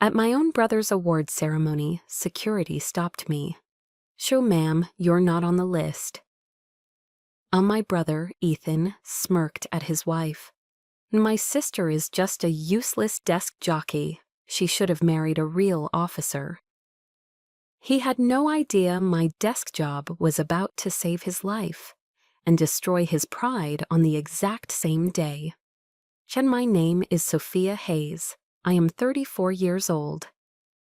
At my own brother's award ceremony, security stopped me. "Show, ma'am, you're not on the list." My brother, Ethan, smirked at his wife. "My sister is just a useless desk jockey. She should have married a real officer." He had no idea my desk job was about to save his life and destroy his pride on the exact same day. My name is Sophia Hayes. I am 34 years old.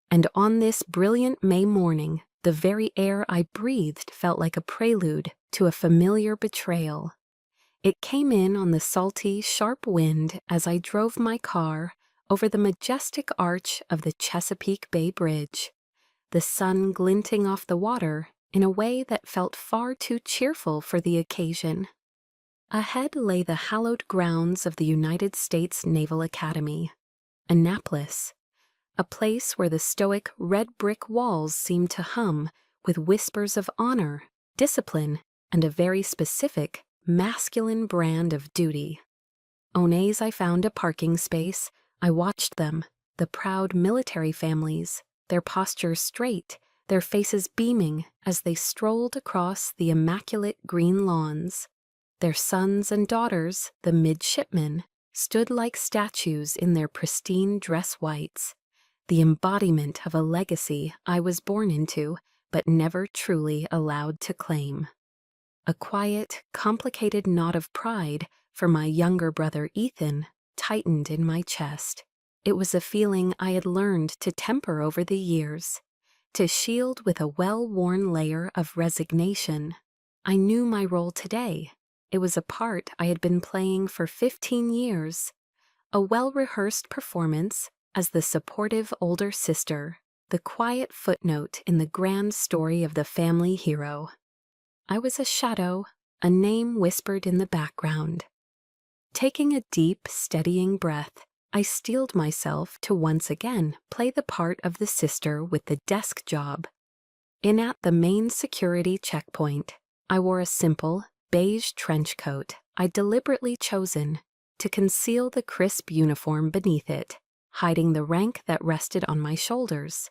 And on this brilliant May morning, the very air I breathed felt like a prelude to a familiar betrayal. It came in on the salty, sharp wind as I drove my car over the majestic arch of the Chesapeake Bay Bridge, the sun glinting off the water in a way that felt far too cheerful for the occasion. Ahead lay the hallowed grounds of the United States Naval Academy, Annapolis, a place where the stoic red brick walls seemed to hum with whispers of honor, discipline, and a very specific, masculine brand of duty. As I found a parking space, I watched them, the proud military families, their postures straight, their faces beaming as they strolled across the immaculate green lawns. Their sons and daughters, the midshipmen, stood like statues in their pristine dress whites, the embodiment of a legacy I was born into but never truly allowed to claim. A quiet, complicated knot of pride for my younger brother Ethan tightened in my chest. It was a feeling I had learned to temper over the years, to shield with a well-worn layer of resignation. I knew my role today. It was a part I had been playing for 15 years, a well-rehearsed performance as the supportive older sister, the quiet footnote in the grand story of the family hero. I was a shadow, a name whispered in the background. Taking a deep, steadying breath, I steeled myself to once again play the part of the sister with the desk job. At the main security checkpoint, I wore a simple, beige trench coat I'd deliberately chosen to conceal the crisp uniform beneath it, hiding the rank that rested on my shoulders.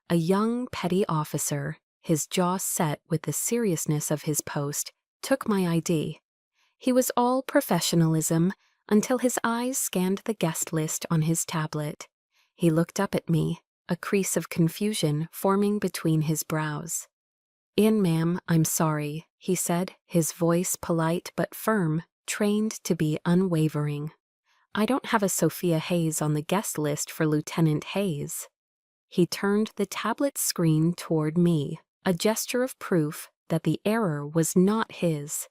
A young petty officer, his jaw set with the seriousness of his post, took my ID. He was all professionalism until his eyes scanned the guest list on his tablet. He looked up at me, a crease of confusion forming between his brows. "Ma'am, I'm sorry," he said, his voice polite but firm, trained to be unwavering. "I don't have a Sophia Hayes on the guest list for Lieutenant Hayes." He turned the tablet screen toward me, a gesture of proof that the error was not his.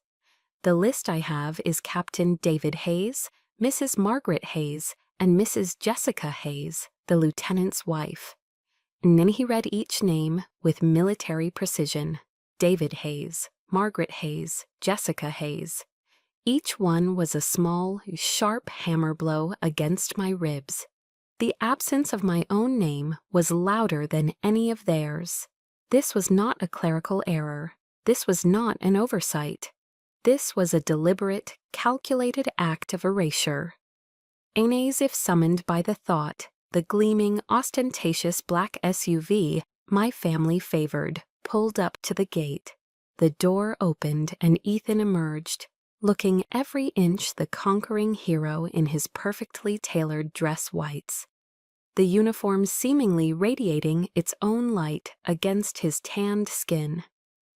"The list I have is Captain David Hayes, Mrs. Margaret Hayes, and Mrs. Jessica Hayes, the lieutenant's wife." And then he read each name with military precision. David Hayes, Margaret Hayes, Jessica Hayes. Each one was a small, sharp hammer blow against my ribs. The absence of my own name was louder than any of theirs. This was not a clerical error. This was not an oversight. This was a deliberate, calculated act of erasure. As if summoned by the thought, the gleaming, ostentatious black SUV my family favored pulled up to the gate. The door opened and Ethan emerged, looking every inch the conquering hero in his perfectly tailored dress whites, the uniform seemingly radiating its own light against his tanned skin.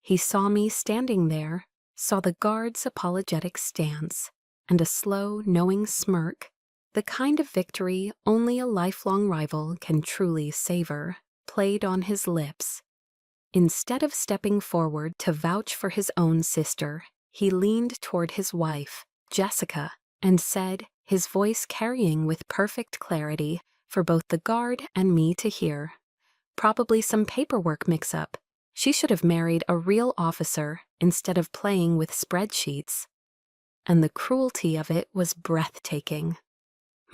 He saw me standing there, saw the guard's apologetic stance, and a slow, knowing smirk, the kind of victory only a lifelong rival can truly savor, played on his lips. Instead of stepping forward to vouch for his own sister, he leaned toward his wife, Jessica, and said, his voice carrying with perfect clarity for both the guard and me to hear, "Probably some paperwork mix-up. She should have married a real officer instead of playing with spreadsheets." And the cruelty of it was breathtaking.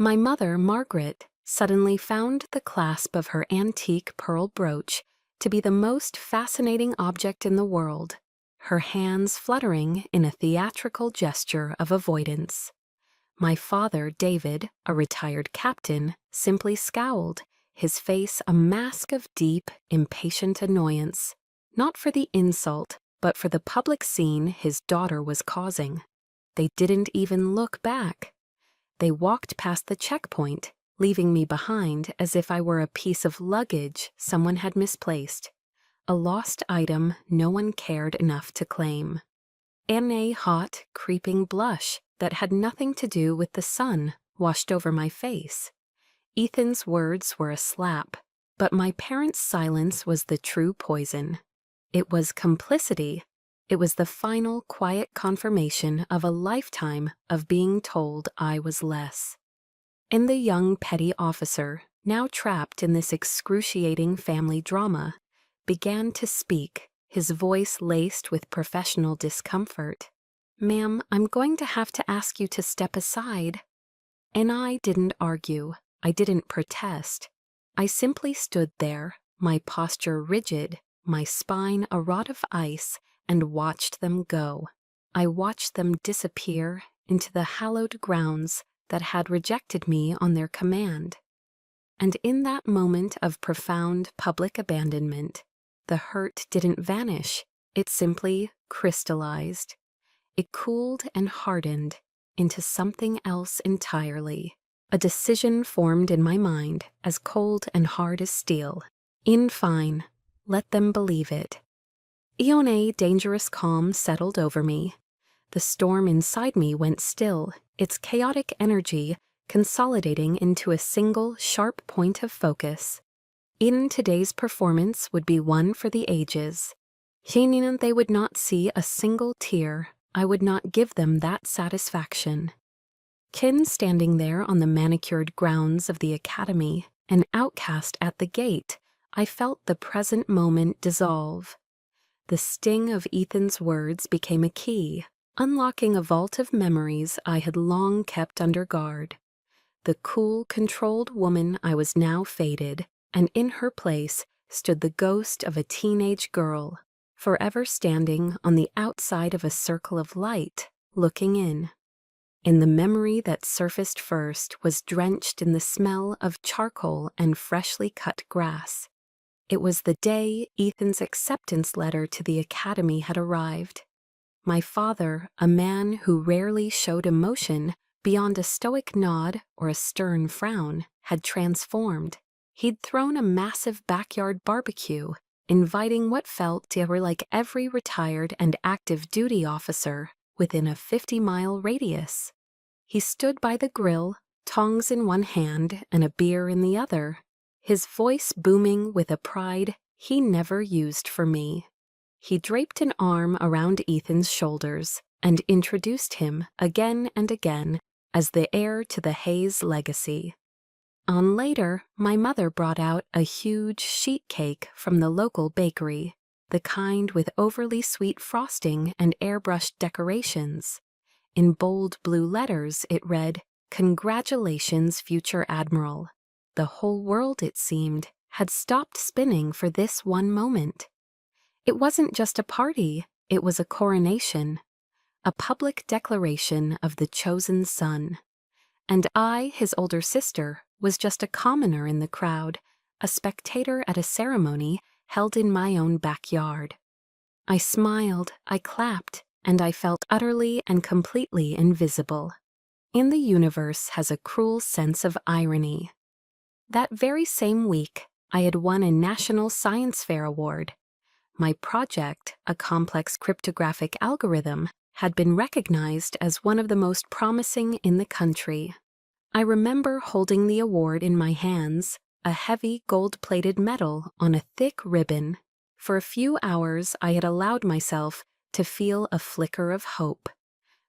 My mother, Margaret, suddenly found the clasp of her antique pearl brooch to be the most fascinating object in the world, her hands fluttering in a theatrical gesture of avoidance. My father, David, a retired captain, simply scowled, his face a mask of deep, impatient annoyance, not for the insult, but for the public scene his daughter was causing. They didn't even look back. They walked past the checkpoint, leaving me behind as if I were a piece of luggage someone had misplaced, a lost item no one cared enough to claim. And a hot, creeping blush that had nothing to do with the sun washed over my face. Ethan's words were a slap, but my parents' silence was the true poison. It was complicity. It was the final quiet confirmation of a lifetime of being told I was less. And the young petty officer, now trapped in this excruciating family drama, began to speak, his voice laced with professional discomfort. "Ma'am, I'm going to have to ask you to step aside." And I didn't argue. I didn't protest. I simply stood there, my posture rigid, my spine a rod of ice, and watched them go. I watched them disappear into the hallowed grounds that had rejected me on their command. And in that moment of profound public abandonment, the hurt didn't vanish. It simply crystallized. It cooled and hardened into something else entirely. A decision formed in my mind as cold and hard as steel. In fine, let them believe it. A dangerous calm settled over me. The storm inside me went still, its chaotic energy consolidating into a single sharp point of focus. In today's performance would be one for the ages. They would not see a single tear. I would not give them that satisfaction. Kin standing there on the manicured grounds of the academy, an outcast at the gate, I felt the present moment dissolve. The sting of Ethan's words became a key, unlocking a vault of memories I had long kept under guard. The cool, controlled woman I was now faded, and in her place stood the ghost of a teenage girl, forever standing on the outside of a circle of light, looking in. And the memory that surfaced first was drenched in the smell of charcoal and freshly cut grass. It was the day Ethan's acceptance letter to the academy had arrived. My father, a man who rarely showed emotion beyond a stoic nod or a stern frown, had transformed. He'd thrown a massive backyard barbecue, inviting what felt to her like every retired and active duty officer within a 50-mile radius. He stood by the grill, tongs in one hand and a beer in the other, his voice booming with a pride he never used for me. He draped an arm around Ethan's shoulders and introduced him again and again as the heir to the Hayes legacy. On later, my mother brought out a huge sheet cake from the local bakery, the kind with overly sweet frosting and airbrushed decorations. In bold blue letters it read, "Congratulations, future Admiral." The whole world, it seemed, had stopped spinning for this one moment. It wasn't just a party, it was a coronation, a public declaration of the chosen son. And I, his older sister, was just a commoner in the crowd, a spectator at a ceremony held in my own backyard. I smiled, I clapped, and I felt utterly and completely invisible. And the universe has a cruel sense of irony. That very same week, I had won a National Science Fair award. My project, a complex cryptographic algorithm, had been recognized as one of the most promising in the country. I remember holding the award in my hands, a heavy gold-plated medal on a thick ribbon. For a few hours I had allowed myself to feel a flicker of hope.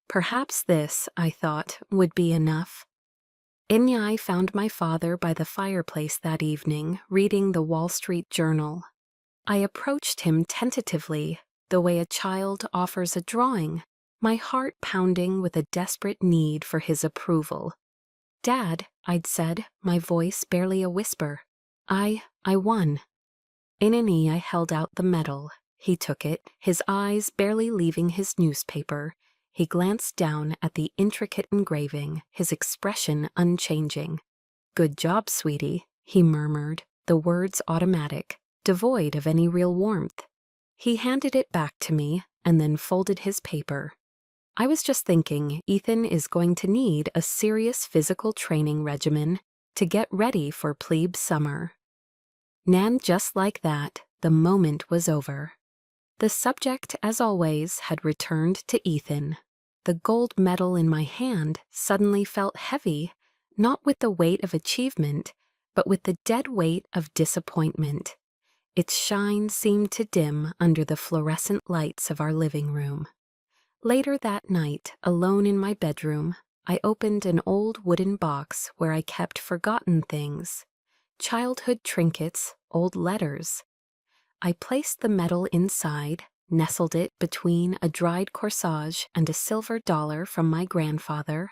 Perhaps this, I thought, would be enough. I found my father by the fireplace that evening, reading the Wall Street Journal. I approached him tentatively, the way a child offers a drawing, my heart pounding with a desperate need for his approval. "Dad," I'd said, my voice barely a whisper, I won." I held out the medal. He took it, his eyes barely leaving his newspaper. He glanced down at the intricate engraving, his expression unchanging. "Good job, sweetie," he murmured, the words automatic, devoid of any real warmth. He handed it back to me and then folded his paper. I was just thinking Ethan is going to need a serious physical training regimen to get ready for plebe summer. And just like that, the moment was over. The subject, as always, had returned to Ethan. The gold medal in my hand suddenly felt heavy, not with the weight of achievement, but with the dead weight of disappointment. Its shine seemed to dim under the fluorescent lights of our living room. Later that night, alone in my bedroom, I opened an old wooden box where I kept forgotten things, childhood trinkets, old letters. I placed the medal inside, nestled it between a dried corsage and a silver dollar from my grandfather,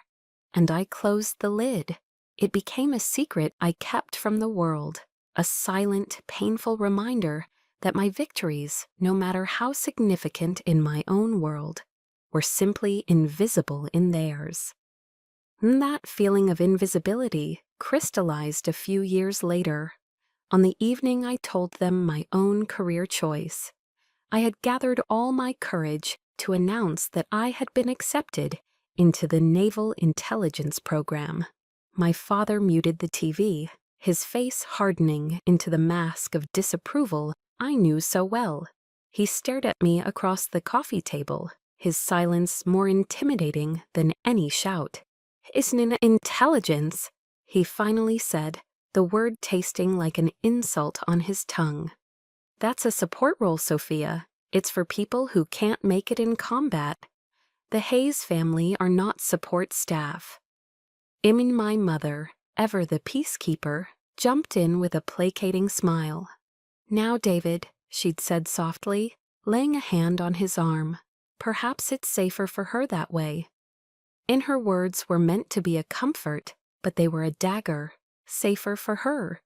and I closed the lid. It became a secret I kept from the world, a silent, painful reminder that my victories, no matter how significant in my own world, were simply invisible in theirs. That feeling of invisibility crystallized a few years later. On the evening I told them my own career choice, I had gathered all my courage to announce that I had been accepted into the Naval Intelligence Program. My father muted the TV, his face hardening into the mask of disapproval I knew so well. He stared at me across the coffee table, his silence more intimidating than any shout. "Isn't it intelligence?" he finally said, the word tasting like an insult on his tongue. "That's a support role, Sophia. It's for people who can't make it in combat. The Hayes family are not support staff." My mother, ever the peacekeeper, jumped in with a placating smile. "Now, David," she'd said softly, laying a hand on his arm, "perhaps it's safer for her that way." In her words were meant to be a comfort, but they were a dagger. Safer for her.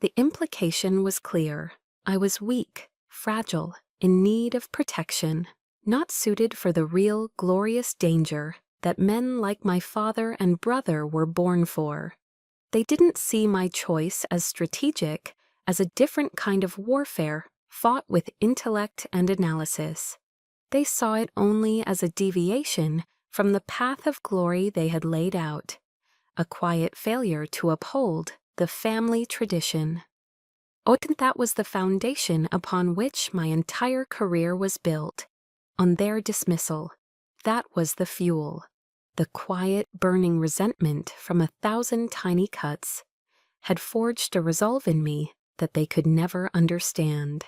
The implication was clear. I was weak, fragile, in need of protection, not suited for the real, glorious danger that men like my father and brother were born for. They didn't see my choice as strategic, as a different kind of warfare fought with intellect and analysis. They saw it only as a deviation from the path of glory they had laid out. A quiet failure to uphold the family tradition. That was the foundation upon which my entire career was built. On their dismissal, that was the fuel. The quiet, burning resentment from 1,000 tiny cuts had forged a resolve in me that they could never understand.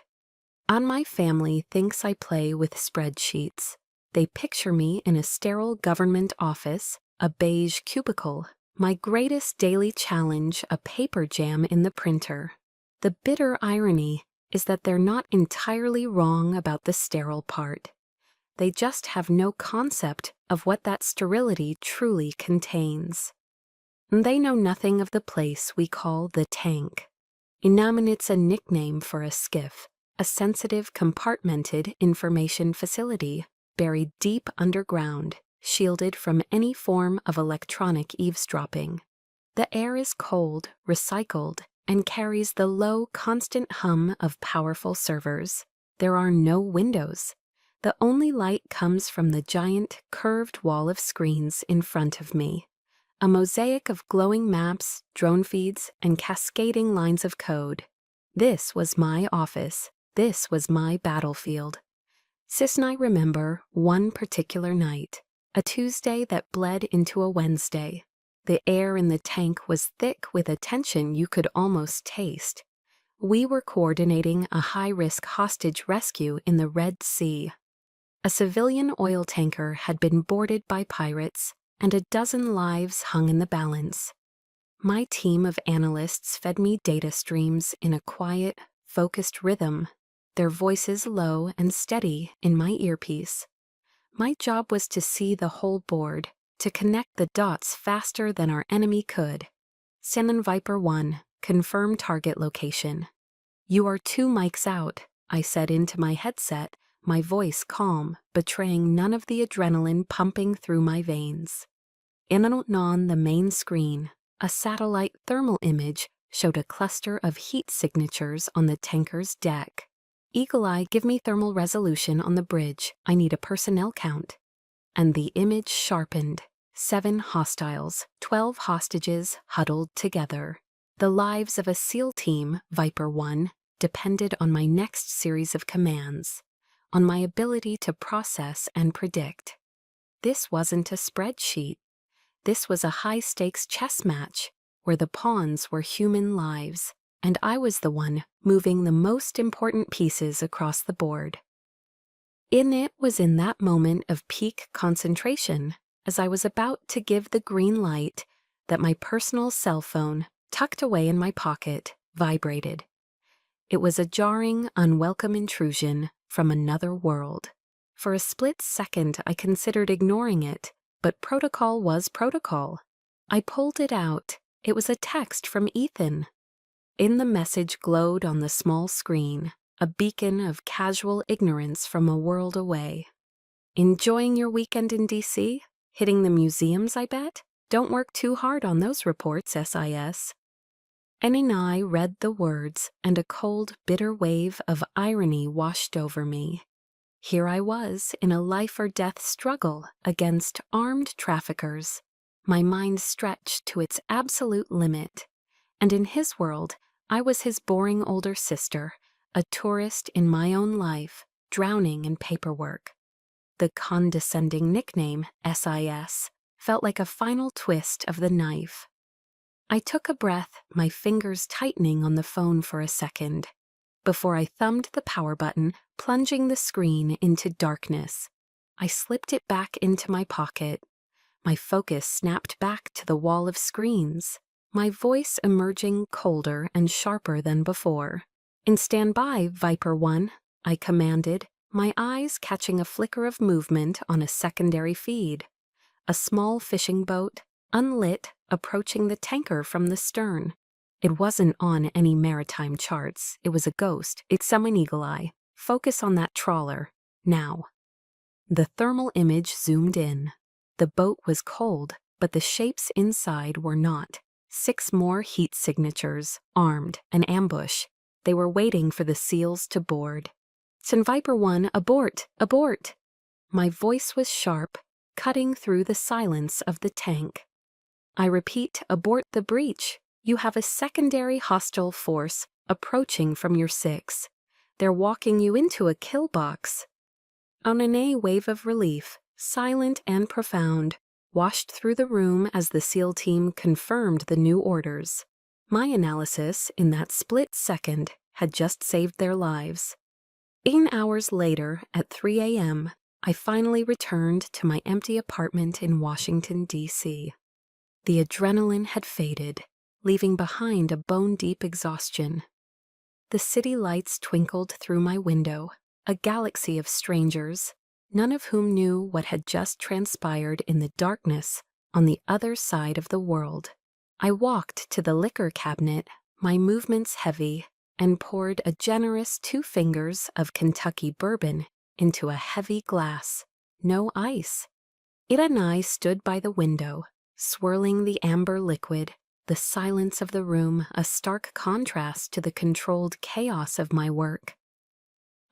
My family thinks I play with spreadsheets. They picture me in a sterile government office, a beige cubicle, my greatest daily challenge a paper jam in the printer. The bitter irony is that they're not entirely wrong about the sterile part. They just have no concept of what that sterility truly contains. They know nothing of the place we call the tank. It's a nickname for a skiff, a sensitive, compartmented information facility buried deep underground, shielded from any form of electronic eavesdropping. The air is cold, recycled, and carries the low, constant hum of powerful servers. There are no windows. The only light comes from the giant, curved wall of screens in front of me. A mosaic of glowing maps, drone feeds, and cascading lines of code. This was my office. This was my battlefield. Sis and I remember one particular night, a Tuesday that bled into a Wednesday. The air in the tank was thick with a tension you could almost taste. We were coordinating a high-risk hostage rescue in the Red Sea. A civilian oil tanker had been boarded by pirates, and a dozen lives hung in the balance. My team of analysts fed me data streams in a quiet, focused rhythm, their voices low and steady in my earpiece. My job was to see the whole board, to connect the dots faster than our enemy could. Shannon Viper 1, confirm target location. "You are 2 mics out," I said into my headset, my voice calm, betraying none of the adrenaline pumping through my veins. On the main screen, a satellite thermal image showed a cluster of heat signatures on the tanker's deck. Eagle Eye, give me thermal resolution on the bridge. I need a personnel count. And the image sharpened. 7 hostiles, 12 hostages huddled together. The lives of a SEAL team, Viper 1, depended on my next series of commands, on my ability to process and predict. This wasn't a spreadsheet. This was a high-stakes chess match where the pawns were human lives, and I was the one moving the most important pieces across the board. It was in that moment of peak concentration, as I was about to give the green light, that my personal cell phone, tucked away in my pocket, vibrated. It was a jarring, unwelcome intrusion from another world. For a split second, I considered ignoring it, but protocol was protocol. I pulled it out. It was a text from Ethan. In the message glowed on the small screen, a beacon of casual ignorance from a world away. Enjoying your weekend in DC? Hitting the museums, I bet? Don't work too hard on those reports, SIS. And I read the words, and a cold, bitter wave of irony washed over me. Here I was in a life-or-death struggle against armed traffickers, my mind stretched to its absolute limit. And in his world, I was his boring older sister, a tourist in my own life, drowning in paperwork. The condescending nickname, SIS, felt like a final twist of the knife. I took a breath, my fingers tightening on the phone for a second, before I thumbed the power button, plunging the screen into darkness. I slipped it back into my pocket. My focus snapped back to the wall of screens, my voice emerging colder and sharper than before. "In standby, Viper 1, I commanded, my eyes catching a flicker of movement on a secondary feed. A small fishing boat, unlit, approaching the tanker from the stern. It wasn't on any maritime charts. It was a ghost. It's someone. Eagle Eye. Focus on that trawler. Now." The thermal image zoomed in. The boat was cold, but the shapes inside were not. 6 more heat signatures, armed, an ambush. They were waiting for the SEALs to board. "Send Viper 1, abort! Abort!" My voice was sharp, cutting through the silence of the tank. "I repeat, abort the breach. You have a secondary hostile force approaching from your 6. They're walking you into a kill box." On a wave of relief, silent and profound, washed through the room as the SEAL team confirmed the new orders. My analysis in that split second had just saved their lives. 8 hours later, at 3 a.m., I finally returned to my empty apartment in Washington, D.C. The adrenaline had faded, leaving behind a bone-deep exhaustion. The city lights twinkled through my window, a galaxy of strangers, none of whom knew what had just transpired in the darkness on the other side of the world. I walked to the liquor cabinet, my movements heavy, and poured a generous 2 fingers of Kentucky bourbon into a heavy glass. No ice. Ira and I stood by the window, swirling the amber liquid, the silence of the room a stark contrast to the controlled chaos of my work.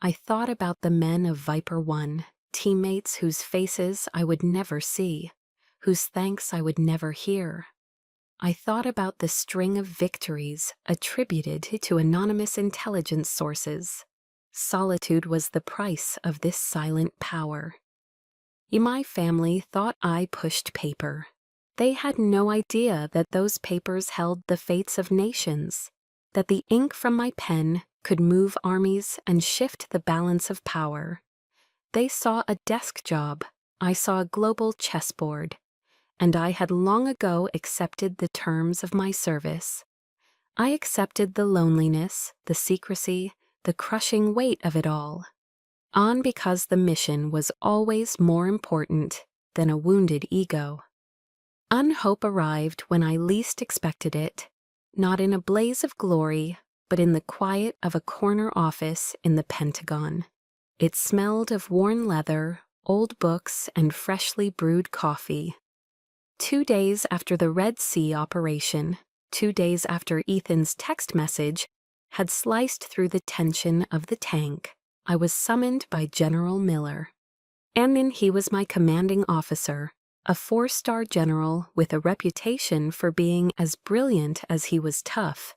I thought about the men of Viper 1, teammates whose faces I would never see, whose thanks I would never hear. I thought about the string of victories attributed to anonymous intelligence sources. Solitude was the price of this silent power. My family thought I pushed paper. They had no idea that those papers held the fates of nations, that the ink from my pen could move armies and shift the balance of power. They saw a desk job, I saw a global chessboard, and I had long ago accepted the terms of my service. I accepted the loneliness, the secrecy, the crushing weight of it all, on because the mission was always more important than a wounded ego. Unhope arrived when I least expected it, not in a blaze of glory, but in the quiet of a corner office in the Pentagon. It smelled of worn leather, old books, and freshly brewed coffee. 2 days after the Red Sea operation, 2 days after Ethan's text message had sliced through the tension of the tank, I was summoned by General Miller. And he was my commanding officer, a 4-star general with a reputation for being as brilliant as he was tough.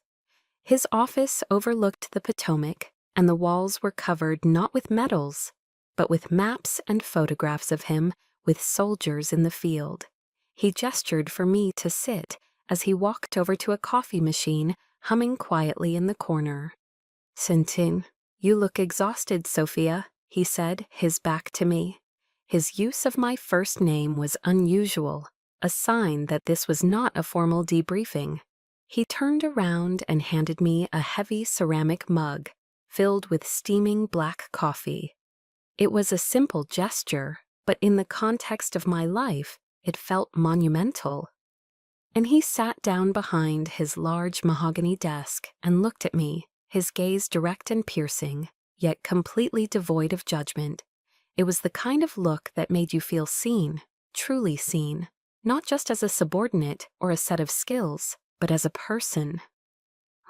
His office overlooked the Potomac, and the walls were covered not with medals, but with maps and photographs of him with soldiers in the field. He gestured for me to sit as he walked over to a coffee machine, humming quietly in the corner. "Sintin, you look exhausted, Sophia," he said, his back to me. His use of my first name was unusual, a sign that this was not a formal debriefing. He turned around and handed me a heavy ceramic mug filled with steaming black coffee. It was a simple gesture, but in the context of my life, it felt monumental. And he sat down behind his large mahogany desk and looked at me, his gaze direct and piercing, yet completely devoid of judgment. It was the kind of look that made you feel seen, truly seen, not just as a subordinate or a set of skills, but as a person.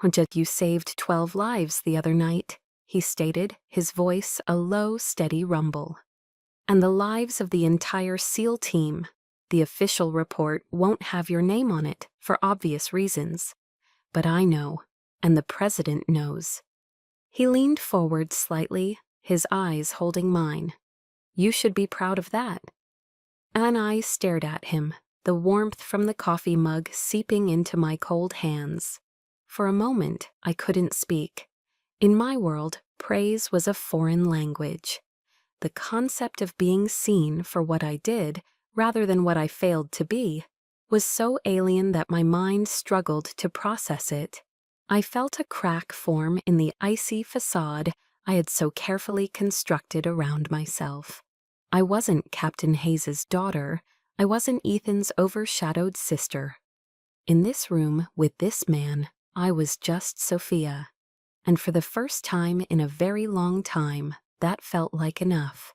"Just you saved 12 lives the other night," he stated, his voice a low, steady rumble. "And the lives of the entire SEAL team. The official report won't have your name on it, for obvious reasons. But I know, and the president knows." He leaned forward slightly, his eyes holding mine. "You should be proud of that." And I stared at him, the warmth from the coffee mug seeping into my cold hands. For a moment, I couldn't speak. In my world, praise was a foreign language. The concept of being seen for what I did, rather than what I failed to be, was so alien that my mind struggled to process it. I felt a crack form in the icy facade I had so carefully constructed around myself. I wasn't Captain Hayes's daughter. I wasn't Ethan's overshadowed sister. In this room with this man, I was just Sophia. And for the first time in a very long time, that felt like enough.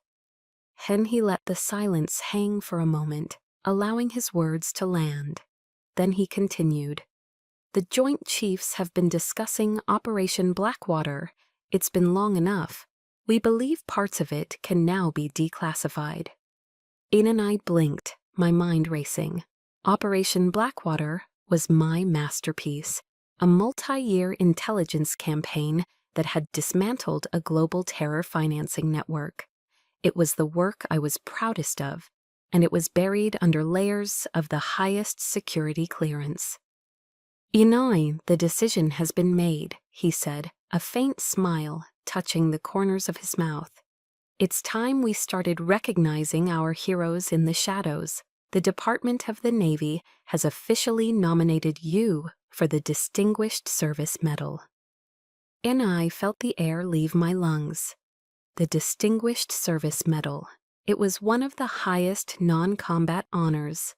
Then he let the silence hang for a moment, allowing his words to land. Then he continued. "The Joint Chiefs have been discussing Operation Blackwater. It's been long enough. We believe parts of it can now be declassified." Ian and I blinked, my mind racing. Operation Blackwater was my masterpiece, a multi-year intelligence campaign that had dismantled a global terror financing network. It was the work I was proudest of, and it was buried under layers of the highest security clearance. "Inai, the decision has been made," he said, a faint smile touching the corners of his mouth. "It's time we started recognizing our heroes in the shadows. The Department of the Navy has officially nominated you for the Distinguished Service Medal." And I felt the air leave my lungs. The Distinguished Service Medal. It was one of the highest non-combat honors,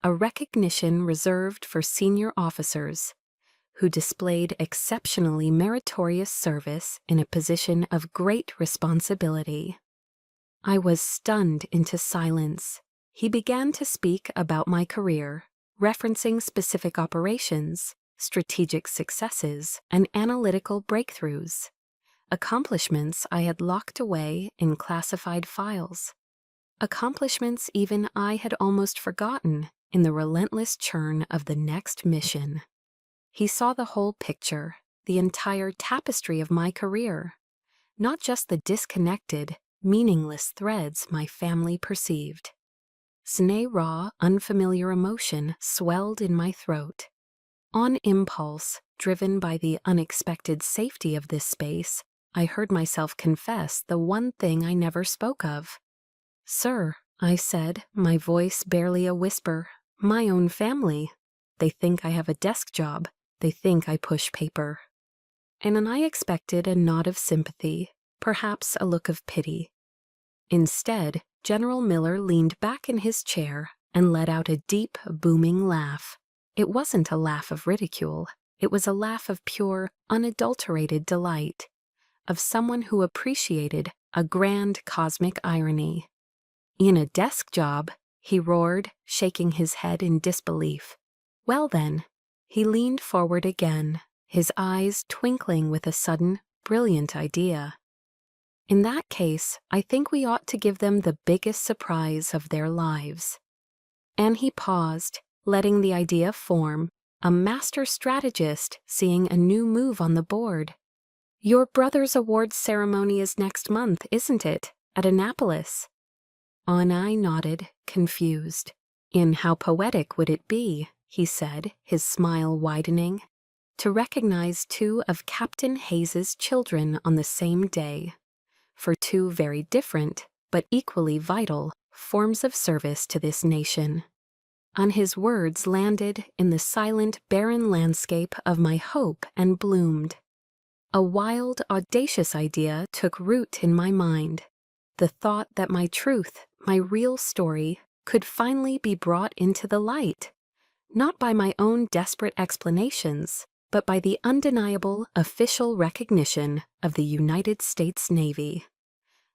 a recognition reserved for senior officers who displayed exceptionally meritorious service in a position of great responsibility. I was stunned into silence. He began to speak about my career, referencing specific operations, strategic successes, and analytical breakthroughs, accomplishments I had locked away in classified files, accomplishments even I had almost forgotten in the relentless churn of the next mission. He saw the whole picture, the entire tapestry of my career, not just the disconnected, meaningless threads my family perceived. Raw, unfamiliar emotion swelled in my throat. On impulse, driven by the unexpected safety of this space, I heard myself confess the one thing I never spoke of. "Sir," I said, my voice barely a whisper, "my own family. They think I have a desk job. They think I push paper." And I expected a nod of sympathy, perhaps a look of pity. Instead, General Miller leaned back in his chair and let out a deep, booming laugh. It wasn't a laugh of ridicule. It was a laugh of pure, unadulterated delight, of someone who appreciated a grand cosmic irony. "In a desk job," he roared, shaking his head in disbelief. "Well then, He leaned forward again, his eyes twinkling with a sudden, brilliant idea. In that case, I think we ought to give them the biggest surprise of their lives. And he paused, letting the idea form, a master strategist seeing a new move on the board. Your brother's awards ceremony is next month, isn't it? At Annapolis. Anai nodded, confused. In how poetic would it be, he said, his smile widening, to recognize two of Captain Hayes's children on the same day, for two very different, but equally vital, forms of service to this nation. And his words landed in the silent, barren landscape of my hope and bloomed. A wild, audacious idea took root in my mind. The thought that my truth, my real story, could finally be brought into the light, not by my own desperate explanations, but by the undeniable official recognition of the United States Navy.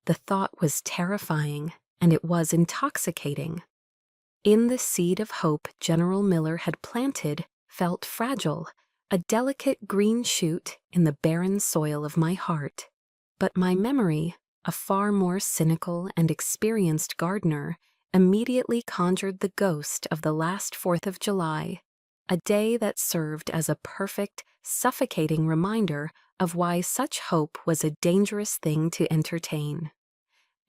The thought was terrifying, and it was intoxicating. In the seed of hope General Miller had planted felt fragile, a delicate green shoot in the barren soil of my heart. But my memory, a far more cynical and experienced gardener, immediately conjured the ghost of the last 4th of July, a day that served as a perfect, suffocating reminder of why such hope was a dangerous thing to entertain.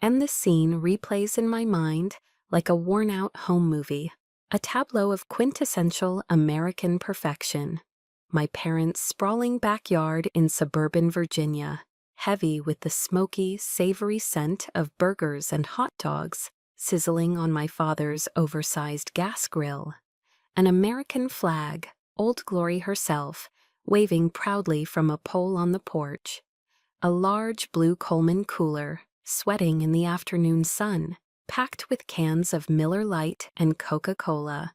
And the scene replays in my mind like a worn-out home movie, a tableau of quintessential American perfection. My parents' sprawling backyard in suburban Virginia, heavy with the smoky, savory scent of burgers and hot dogs, sizzling on my father's oversized gas grill. An American flag, Old Glory herself, waving proudly from a pole on the porch. A large blue Coleman cooler, sweating in the afternoon sun, packed with cans of Miller Lite and Coca-Cola.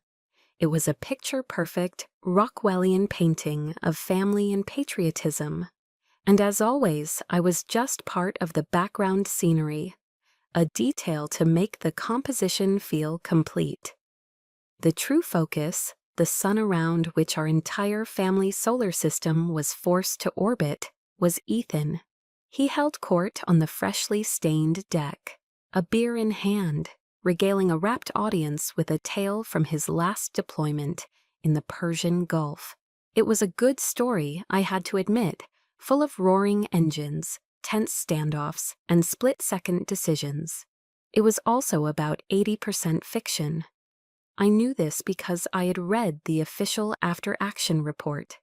It was a picture-perfect, Rockwellian painting of family and patriotism. And as always, I was just part of the background scenery, a detail to make the composition feel complete. The true focus, the sun around which our entire family solar system was forced to orbit, was Ethan. He held court on the freshly stained deck, a beer in hand, regaling a rapt audience with a tale from his last deployment in the Persian Gulf. It was a good story, I had to admit, full of roaring engines, tense standoffs, and split-second decisions. It was also about 80% fiction. I knew this because I had read the official after-action report,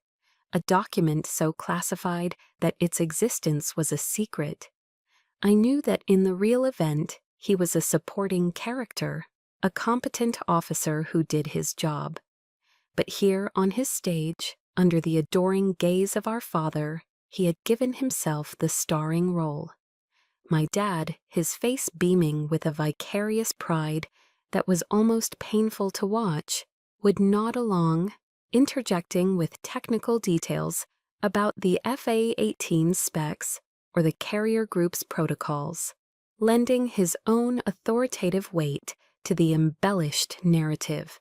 a document so classified that its existence was a secret. I knew that in the real event, he was a supporting character, a competent officer who did his job. But here on his stage, under the adoring gaze of our father, he had given himself the starring role. My dad, his face beaming with a vicarious pride that was almost painful to watch, would nod along, interjecting with technical details about the FA-18 specs or the carrier group's protocols, lending his own authoritative weight to the embellished narrative.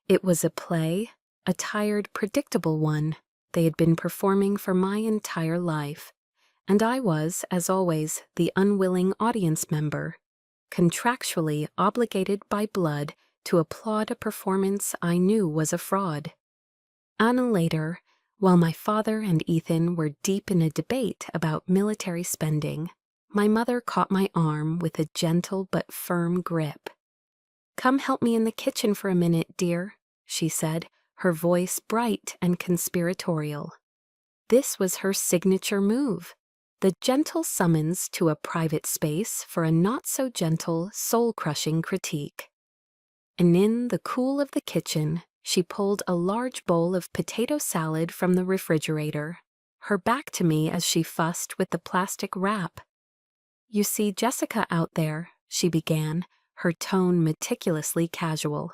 It was a play, a tired, predictable one they had been performing for my entire life, and I was, as always, the unwilling audience member, contractually obligated by blood to applaud a performance I knew was a fraud. Anna later, while my father and Ethan were deep in a debate about military spending, my mother caught my arm with a gentle but firm grip. "Come help me in the kitchen for a minute, dear," she said, her voice bright and conspiratorial. This was her signature move, the gentle summons to a private space for a not-so-gentle, soul-crushing critique. And in the cool of the kitchen, she pulled a large bowl of potato salad from the refrigerator, her back to me as she fussed with the plastic wrap. "You see Jessica out there," she began, her tone meticulously casual.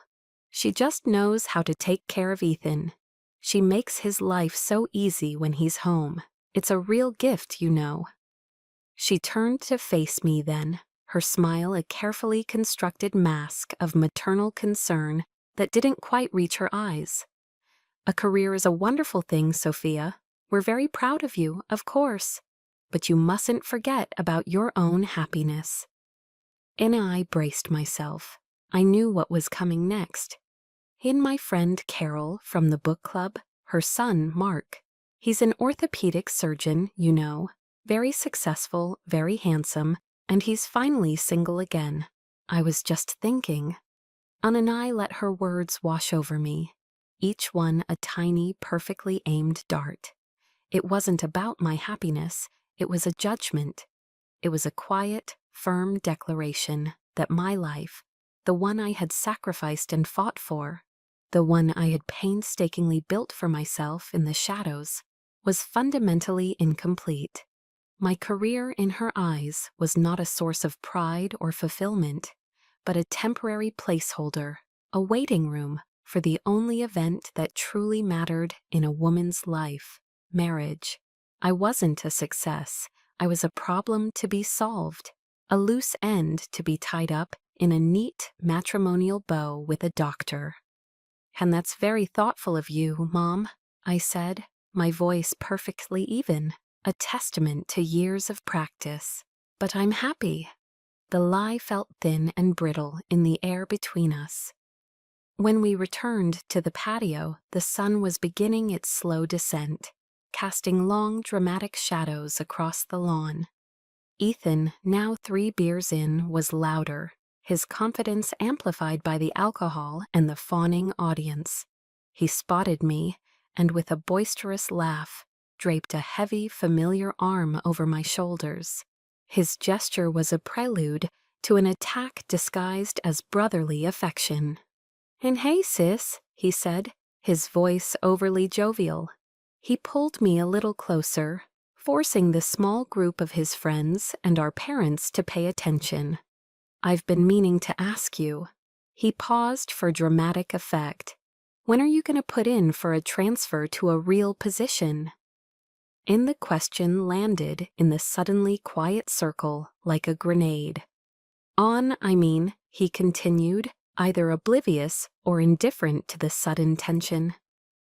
"She just knows how to take care of Ethan. She makes his life so easy when he's home. It's a real gift, you know." She turned to face me then, her smile a carefully constructed mask of maternal concern that didn't quite reach her eyes. A career is a wonderful thing, Sophia. We're very proud of you, of course. But you mustn't forget about your own happiness. And I braced myself. I knew what was coming next. In my friend Carol from the book club, her son, Mark. He's an orthopedic surgeon, you know, very successful, very handsome, and he's finally single again. I was just thinking. And I let her words wash over me, each one a tiny, perfectly aimed dart. It wasn't about my happiness, it was a judgment. It was a quiet, firm declaration that my life, the one I had sacrificed and fought for, the one I had painstakingly built for myself in the shadows, was fundamentally incomplete. My career in her eyes was not a source of pride or fulfillment, but a temporary placeholder, a waiting room for the only event that truly mattered in a woman's life, marriage. I wasn't a success. I was a problem to be solved, a loose end to be tied up in a neat matrimonial bow with a doctor. And that's very thoughtful of you, Mom, I said, my voice perfectly even, a testament to years of practice. But I'm happy. The lie felt thin and brittle in the air between us. When we returned to the patio, the sun was beginning its slow descent, casting long, dramatic shadows across the lawn. Ethan, now 3 beers in, was louder, his confidence amplified by the alcohol and the fawning audience. He spotted me, and with a boisterous laugh, draped a heavy, familiar arm over my shoulders. His gesture was a prelude to an attack disguised as brotherly affection. "And hey, sis," he said, his voice overly jovial. He pulled me a little closer, forcing the small group of his friends and our parents to pay attention. "I've been meaning to ask you." He paused for dramatic effect. "When are you going to put in for a transfer to a real position?" And the question landed in the suddenly quiet circle like a grenade. He continued, either oblivious or indifferent to the sudden tension.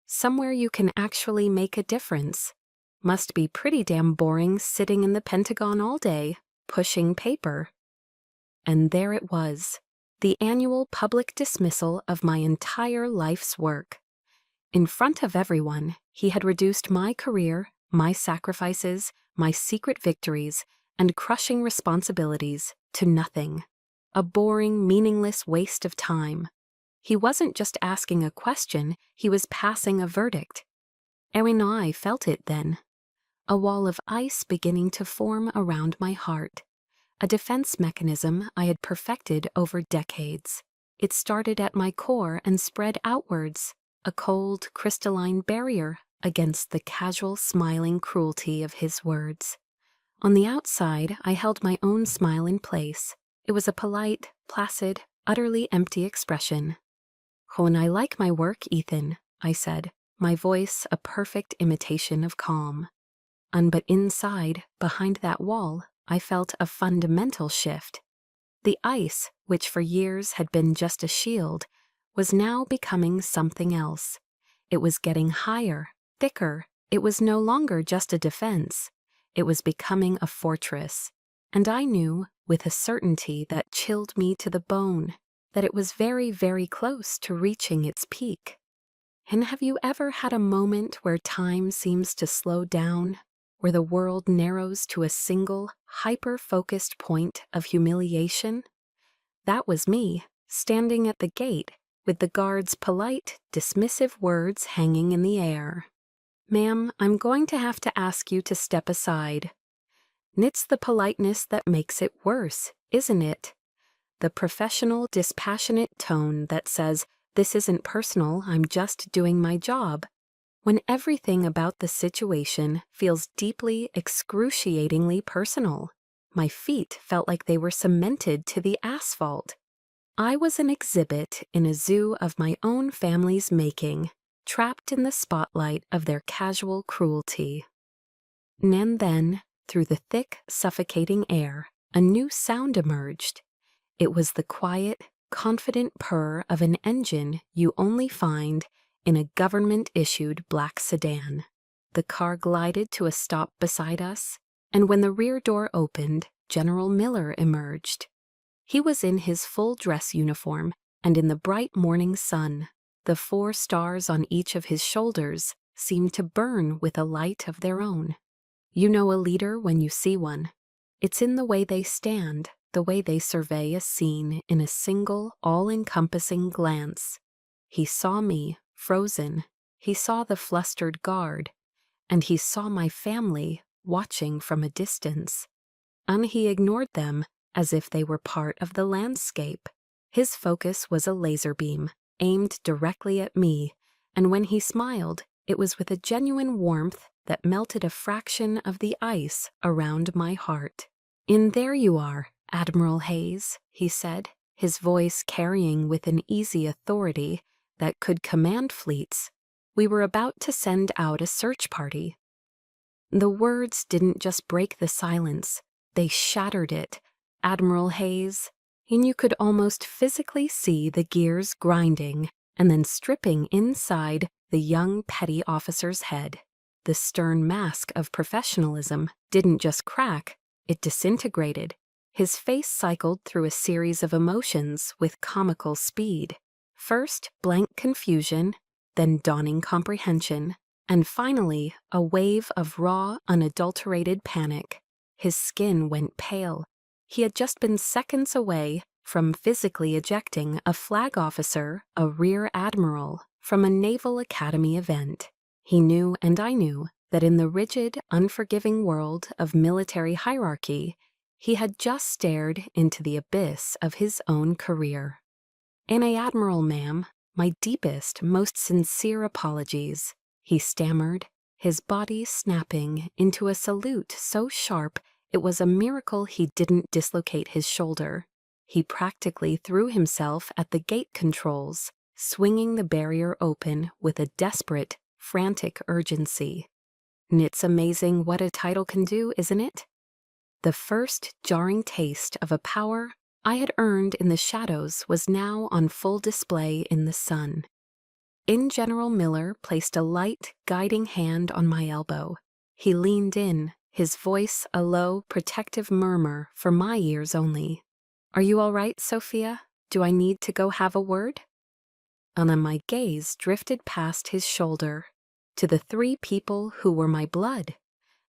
"Somewhere you can actually make a difference. Must be pretty damn boring sitting in the Pentagon all day, pushing paper." And there it was, the annual public dismissal of my entire life's work. In front of everyone, he had reduced my career, my sacrifices, my secret victories, and crushing responsibilities to nothing. A boring, meaningless waste of time. He wasn't just asking a question, he was passing a verdict. And I felt it then. A wall of ice beginning to form around my heart. A defense mechanism I had perfected over decades. It started at my core and spread outwards, a cold, crystalline barrier against the casual, smiling cruelty of his words. On the outside, I held my own smile in place. It was a polite, placid, utterly empty expression. "Oh, and I like my work, Ethan," I said, my voice a perfect imitation of calm. But inside, behind that wall, I felt a fundamental shift. The ice, which for years had been just a shield, was now becoming something else. It was getting higher, thicker. It was no longer just a defense. It was becoming a fortress. And I knew, with a certainty that chilled me to the bone, that it was very, very close to reaching its peak. And have you ever had a moment where time seems to slow down, where the world narrows to a single, hyper-focused point of humiliation? That was me, standing at the gate, with the guard's polite, dismissive words hanging in the air. "Ma'am, I'm going to have to ask you to step aside." It's the politeness that makes it worse, isn't it? The professional, dispassionate tone that says, "This isn't personal, I'm just doing my job," when everything about the situation feels deeply, excruciatingly personal. My feet felt like they were cemented to the asphalt. I was an exhibit in a zoo of my own family's making, trapped in the spotlight of their casual cruelty. And then, through the thick, suffocating air, a new sound emerged. It was the quiet, confident purr of an engine you only find in a government-issued black sedan. The car glided to a stop beside us, and when the rear door opened, General Miller emerged. He was in his full dress uniform, and in the bright morning sun, the 4 stars on each of his shoulders seemed to burn with a light of their own. You know a leader when you see one. It's in the way they stand, the way they survey a scene in a single, all-encompassing glance. He saw me, frozen. He saw the flustered guard, and he saw my family watching from a distance. And he ignored them as if they were part of the landscape. His focus was a laser beam, aimed directly at me, and when he smiled, it was with a genuine warmth that melted a fraction of the ice around my heart. "In there you are, Admiral Hayes," he said, his voice carrying with an easy authority that could command fleets. We were about to send out a search party. The words didn't just break the silence, they shattered it. Admiral Hayes, and you could almost physically see the gears grinding and then stripping inside the young petty officer's head. The stern mask of professionalism didn't just crack, it disintegrated. His face cycled through a series of emotions with comical speed. First, blank confusion, then dawning comprehension, and finally, a wave of raw, unadulterated panic. His skin went pale. He had just been seconds away from physically ejecting a flag officer, a rear admiral, from a Naval Academy event. He knew, and I knew, that in the rigid, unforgiving world of military hierarchy, he had just stared into the abyss of his own career. "Admiral, ma'am, my deepest, most sincere apologies," he stammered, his body snapping into a salute so sharp it was a miracle he didn't dislocate his shoulder. He practically threw himself at the gate controls, swinging the barrier open with a desperate, frantic urgency. "It's amazing what a title can do, isn't it?" The first jarring taste of a power I had earned in the shadows was now on full display in the sun. General Miller placed a light, guiding hand on my elbow. He leaned in, his voice a low, protective murmur for my ears only. "Are you all right, Sophia? Do I need to go have a word?" And then my gaze drifted past his shoulder to the 3 people who were my blood.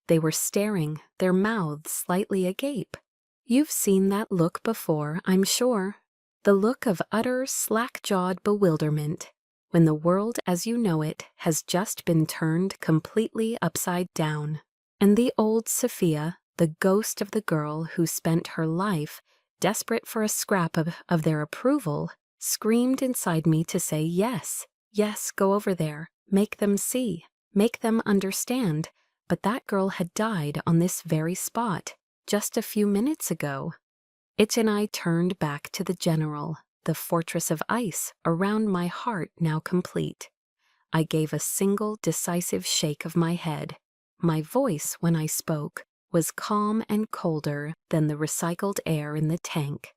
They were staring, their mouths slightly agape. You've seen that look before, I'm sure. The look of utter, slack-jawed bewilderment, when the world as you know it has just been turned completely upside down. And the old Sophia, the ghost of the girl who spent her life desperate for a scrap of their approval, screamed inside me to say yes, yes, go over there, make them see, make them understand. But that girl had died on this very spot, just a few minutes ago. And I turned back to the general, the fortress of ice around my heart now complete. I gave a single decisive shake of my head. My voice, when I spoke, was calm and colder than the recycled air in the tank.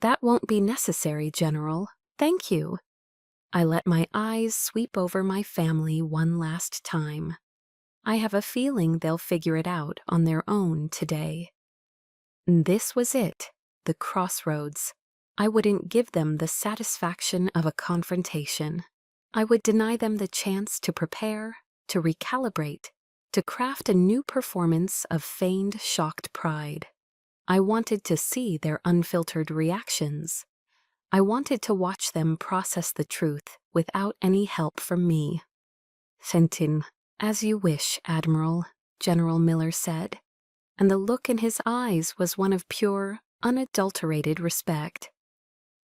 "That won't be necessary, General. Thank you." I let my eyes sweep over my family one last time. I have a feeling they'll figure it out on their own today. This was it, the crossroads. I wouldn't give them the satisfaction of a confrontation. I would deny them the chance to prepare, to recalibrate, to craft a new performance of feigned shocked pride. I wanted to see their unfiltered reactions. I wanted to watch them process the truth without any help from me. "Fenton, as you wish, Admiral," General Miller said, and the look in his eyes was one of pure, unadulterated respect.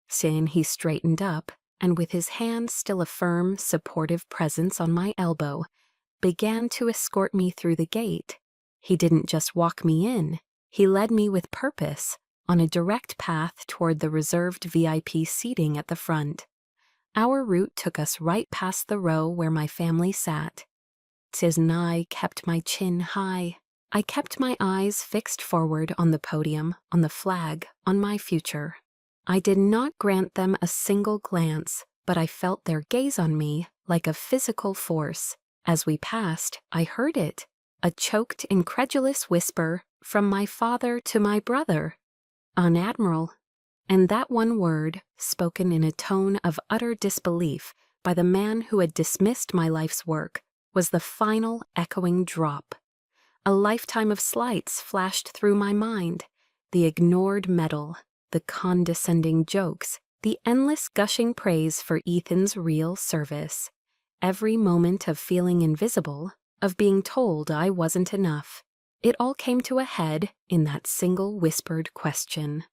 Soon he straightened up, and with his hand still a firm, supportive presence on my elbow, began to escort me through the gate. He didn't just walk me in, he led me with purpose, on a direct path toward the reserved VIP seating at the front. Our route took us right past the row where my family sat. And I kept my chin high. I kept my eyes fixed forward on the podium, on the flag, on my future. I did not grant them a single glance, but I felt their gaze on me like a physical force. As we passed, I heard it, a choked, incredulous whisper from my father to my brother, "On Admiral." And that one word, spoken in a tone of utter disbelief by the man who had dismissed my life's work, was the final echoing drop. A lifetime of slights flashed through my mind. The ignored medal, the condescending jokes, the endless gushing praise for Ethan's real service. Every moment of feeling invisible, of being told I wasn't enough. It all came to a head in that single whispered question.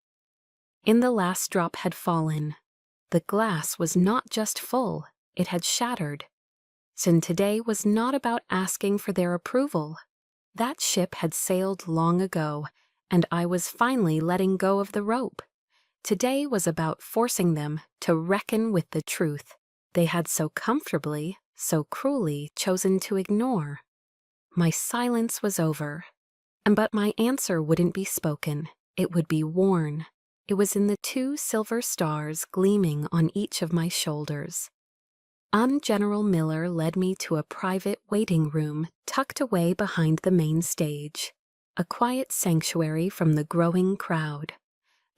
In the last drop had fallen. The glass was not just full, it had shattered. So today was not about asking for their approval. That ship had sailed long ago, and I was finally letting go of the rope. Today was about forcing them to reckon with the truth they had so comfortably, so cruelly chosen to ignore. My silence was over, but my answer wouldn't be spoken. It would be worn. It was in the 2 silver stars gleaming on each of my shoulders. General Miller led me to a private waiting room tucked away behind the main stage, a quiet sanctuary from the growing crowd.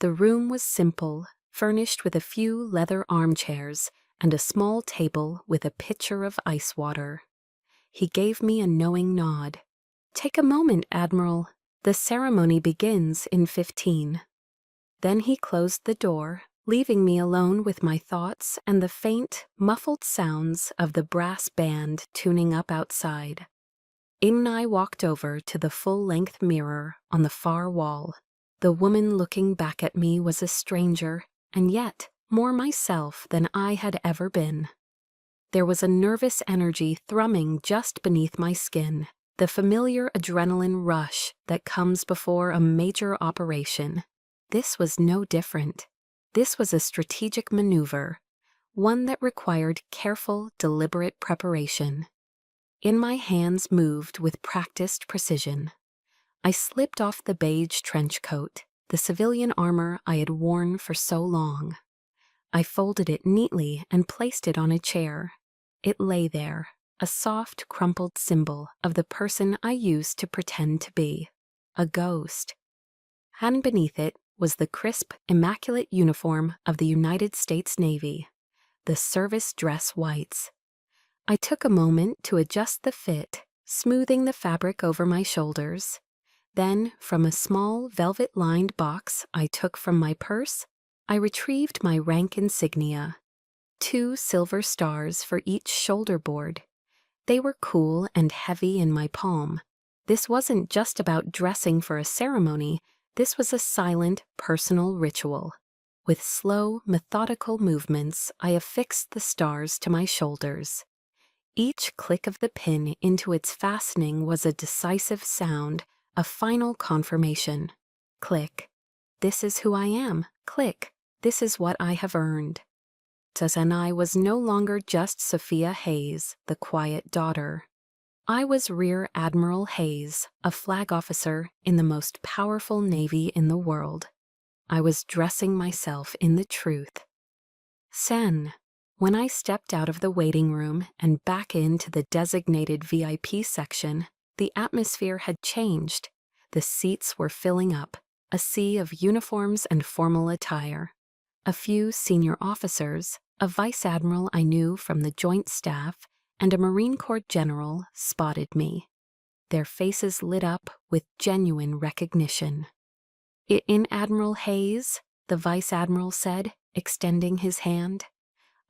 The room was simple, furnished with a few leather armchairs and a small table with a pitcher of ice water. He gave me a knowing nod. "Take a moment, Admiral. The ceremony begins in 15. Then he closed the door, leaving me alone with my thoughts and the faint, muffled sounds of the brass band tuning up outside. I walked over to the full-length mirror on the far wall. The woman looking back at me was a stranger, and yet more myself than I had ever been. There was a nervous energy thrumming just beneath my skin, the familiar adrenaline rush that comes before a major operation. This was no different. This was a strategic maneuver, one that required careful, deliberate preparation. My hands moved with practiced precision. I slipped off the beige trench coat, the civilian armor I had worn for so long. I folded it neatly and placed it on a chair. It lay there, a soft, crumpled symbol of the person I used to pretend to be, a ghost. And beneath it was the crisp, immaculate uniform of the United States Navy, the service dress whites. I took a moment to adjust the fit, smoothing the fabric over my shoulders. Then, from a small velvet-lined box I took from my purse, I retrieved my rank insignia, 2 silver stars for each shoulder board. They were cool and heavy in my palm. This wasn't just about dressing for a ceremony. This was a silent, personal ritual. With slow, methodical movements, I affixed the stars to my shoulders. Each click of the pin into its fastening was a decisive sound, a final confirmation. Click. This is who I am. Click. This is what I have earned. And I was no longer just Sophia Hayes, the quiet daughter. I was Rear Admiral Hayes, a flag officer in the most powerful navy in the world. I was dressing myself in the truth. When I stepped out of the waiting room and back into the designated VIP section, the atmosphere had changed. The seats were filling up, a sea of uniforms and formal attire. A few senior officers, a vice admiral I knew from the Joint Staff, and a Marine Corps general spotted me. Their faces lit up with genuine recognition. "In Admiral Hayes," the vice admiral said, extending his hand.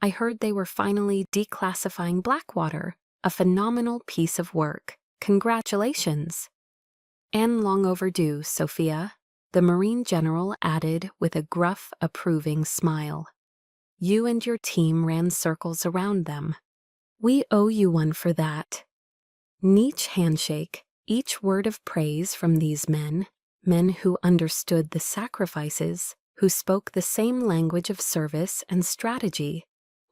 "I heard they were finally declassifying Blackwater, a phenomenal piece of work. Congratulations." "And long overdue, Sophia," the Marine general added with a gruff, approving smile. "You and your team ran circles around them. We owe you one for that." Each handshake, each word of praise from these men who understood the sacrifices, who spoke the same language of service and strategy,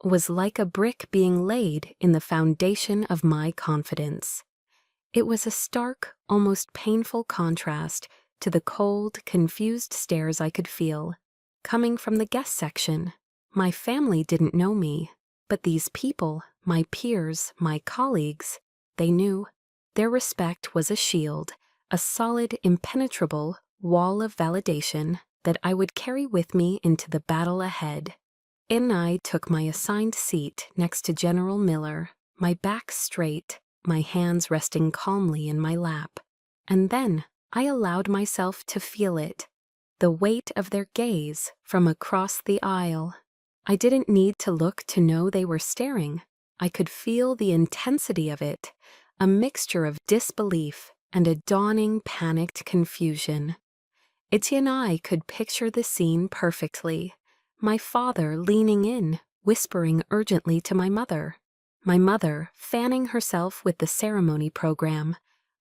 was like a brick being laid in the foundation of my confidence. It was a stark, almost painful contrast to the cold, confused stares I could feel, coming from the guest section. My family didn't know me. But these people, my peers, my colleagues, they knew. Their respect was a shield, a solid, impenetrable wall of validation that I would carry with me into the battle ahead. In I took my assigned seat next to General Miller, my back straight, my hands resting calmly in my lap. And then I allowed myself to feel it, the weight of their gaze from across the aisle. I didn't need to look to know they were staring. I could feel the intensity of it, a mixture of disbelief and a dawning panicked confusion. Etienne and I could picture the scene perfectly. My father leaning in, whispering urgently to my mother fanning herself with the ceremony program,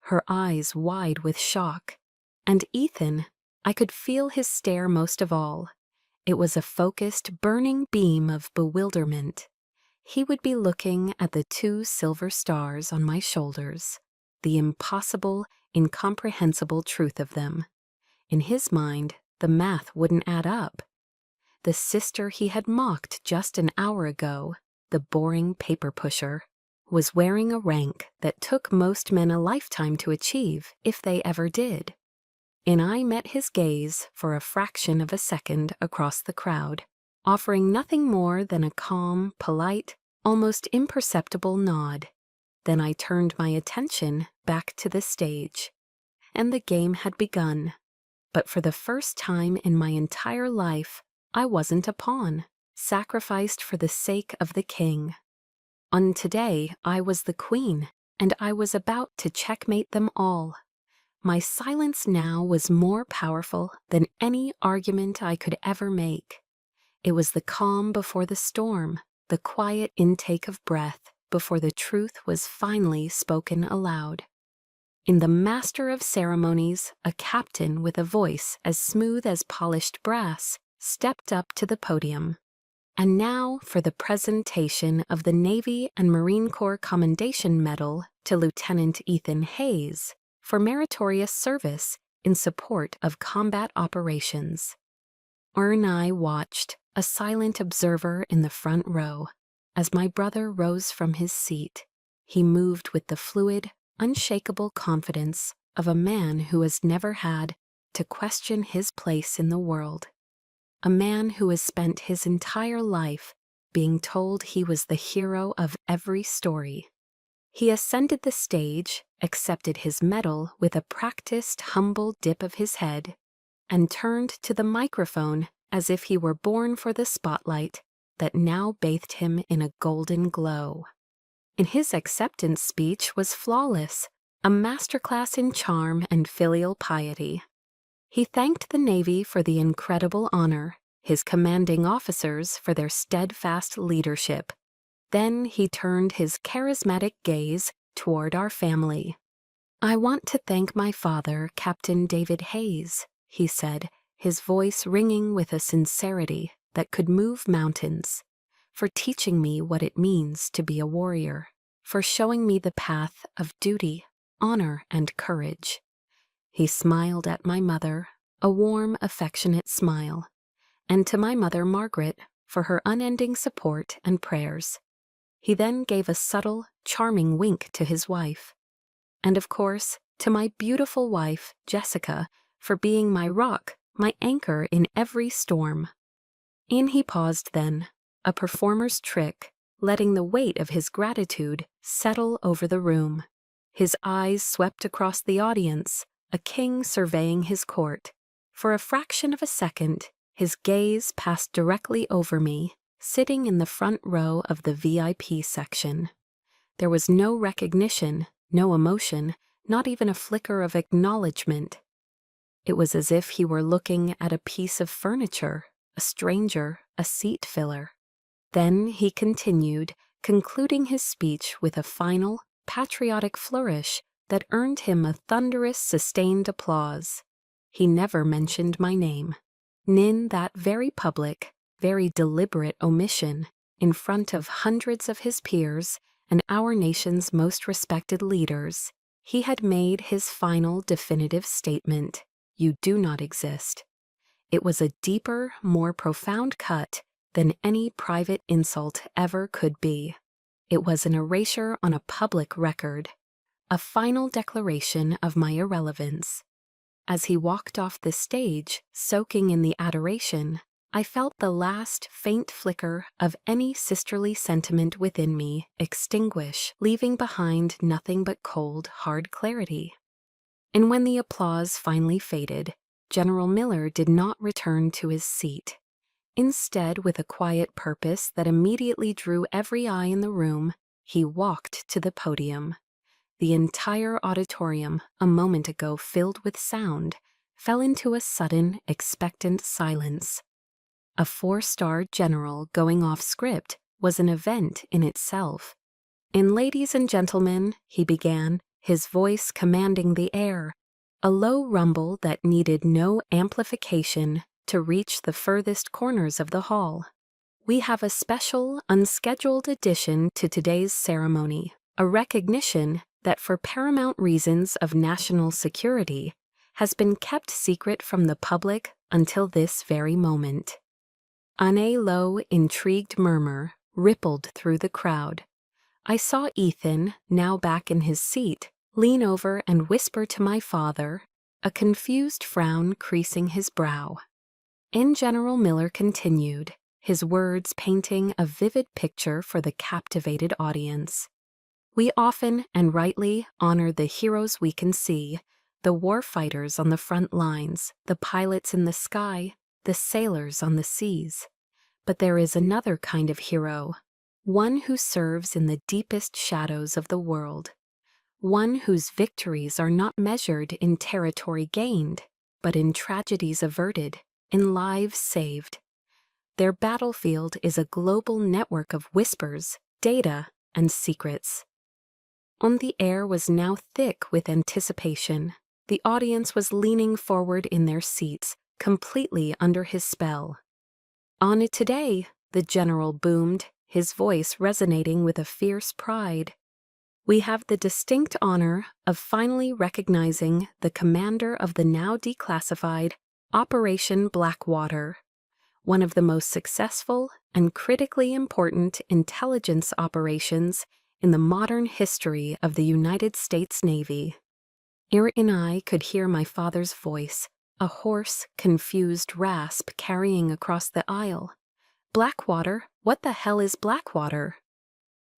her eyes wide with shock. And Ethan, I could feel his stare most of all. It was a focused, burning beam of bewilderment. He would be looking at the 2 silver stars on my shoulders, the impossible, incomprehensible truth of them. In his mind, the math wouldn't add up. The sister he had mocked just an hour ago, the boring paper pusher, was wearing a rank that took most men a lifetime to achieve, if they ever did. And I met his gaze for a fraction of a second across the crowd, offering nothing more than a calm, polite, almost imperceptible nod. Then I turned my attention back to the stage. And the game had begun. But for the first time in my entire life, I wasn't a pawn, sacrificed for the sake of the king. On today, I was the queen, and I was about to checkmate them all. My silence now was more powerful than any argument I could ever make. It was the calm before the storm, the quiet intake of breath before the truth was finally spoken aloud. In the master of ceremonies, a captain with a voice as smooth as polished brass stepped up to the podium. And now for the presentation of the Navy and Marine Corps Commendation Medal to Lieutenant Ethan Hayes for meritorious service in support of combat operations. And I watched, a silent observer in the front row, as my brother rose from his seat. He moved with the fluid, unshakable confidence of a man who has never had to question his place in the world. A man who has spent his entire life being told he was the hero of every story. He ascended the stage, accepted his medal with a practiced, humble dip of his head, and turned to the microphone as if he were born for the spotlight that now bathed him in a golden glow. And his acceptance speech was flawless, a masterclass in charm and filial piety. He thanked the Navy for the incredible honor, his commanding officers for their steadfast leadership. Then he turned his charismatic gaze toward our family. "I want to thank my father, Captain David Hayes," he said, his voice ringing with a sincerity that could move mountains, "for teaching me what it means to be a warrior, for showing me the path of duty, honor, and courage." He smiled at my mother, a warm, affectionate smile, and to my mother Margaret for her unending support and prayers. He then gave a subtle, charming wink to his wife. And of course, to my beautiful wife, Jessica, for being my rock, my anchor in every storm. And he paused then, a performer's trick, letting the weight of his gratitude settle over the room. His eyes swept across the audience, a king surveying his court. For a fraction of a second, his gaze passed directly over me, sitting in the front row of the VIP section. There was no recognition, no emotion, not even a flicker of acknowledgement. It was as if he were looking at a piece of furniture, a stranger, a seat filler. Then he continued, concluding his speech with a final, patriotic flourish that earned him a thunderous, sustained applause. He never mentioned my name. In that very public, very deliberate omission, in front of hundreds of his peers and our nation's most respected leaders, he had made his final definitive statement: "You do not exist." It was a deeper, more profound cut than any private insult ever could be. It was an erasure on a public record, a final declaration of my irrelevance. As he walked off the stage, soaking in the adoration, I felt the last faint flicker of any sisterly sentiment within me extinguish, leaving behind nothing but cold, hard clarity. And when the applause finally faded, General Miller did not return to his seat. Instead, with a quiet purpose that immediately drew every eye in the room, he walked to the podium. The entire auditorium, a moment ago filled with sound, fell into a sudden, expectant silence. A 4-star general going off script was an event in itself. "And ladies and gentlemen," he began, his voice commanding the air, a low rumble that needed no amplification to reach the furthest corners of the hall. "We have a special, unscheduled addition to today's ceremony, a recognition that for paramount reasons of national security has been kept secret from the public until this very moment." A low, intrigued murmur rippled through the crowd. I saw Ethan, now back in his seat, lean over and whisper to my father, a confused frown creasing his brow. And General Miller continued, his words painting a vivid picture for the captivated audience. "We often and rightly honor the heroes we can see, the war fighters on the front lines, the pilots in the sky, the sailors on the seas. But there is another kind of hero, one who serves in the deepest shadows of the world, one whose victories are not measured in territory gained, but in tragedies averted, in lives saved. Their battlefield is a global network of whispers, data, and secrets." On the air was now thick with anticipation. The audience was leaning forward in their seats, completely under his spell. "On it today," the general boomed, his voice resonating with a fierce pride. "We have the distinct honor of finally recognizing the commander of the now declassified Operation Blackwater, one of the most successful and critically important intelligence operations in the modern history of the United States Navy." Eric and I could hear my father's voice, a hoarse, confused rasp carrying across the aisle. "Blackwater? What the hell is Blackwater?"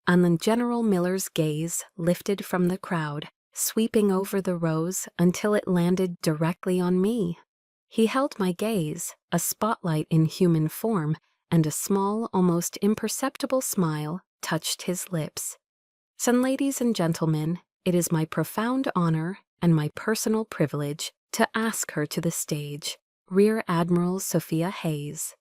And then General Miller's gaze lifted from the crowd, sweeping over the rows until it landed directly on me. He held my gaze, a spotlight in human form, and a small, almost imperceptible smile touched his lips. "So, ladies and gentlemen, it is my profound honor and my personal privilege to ask her to the stage, Rear Admiral Sophia Hayes."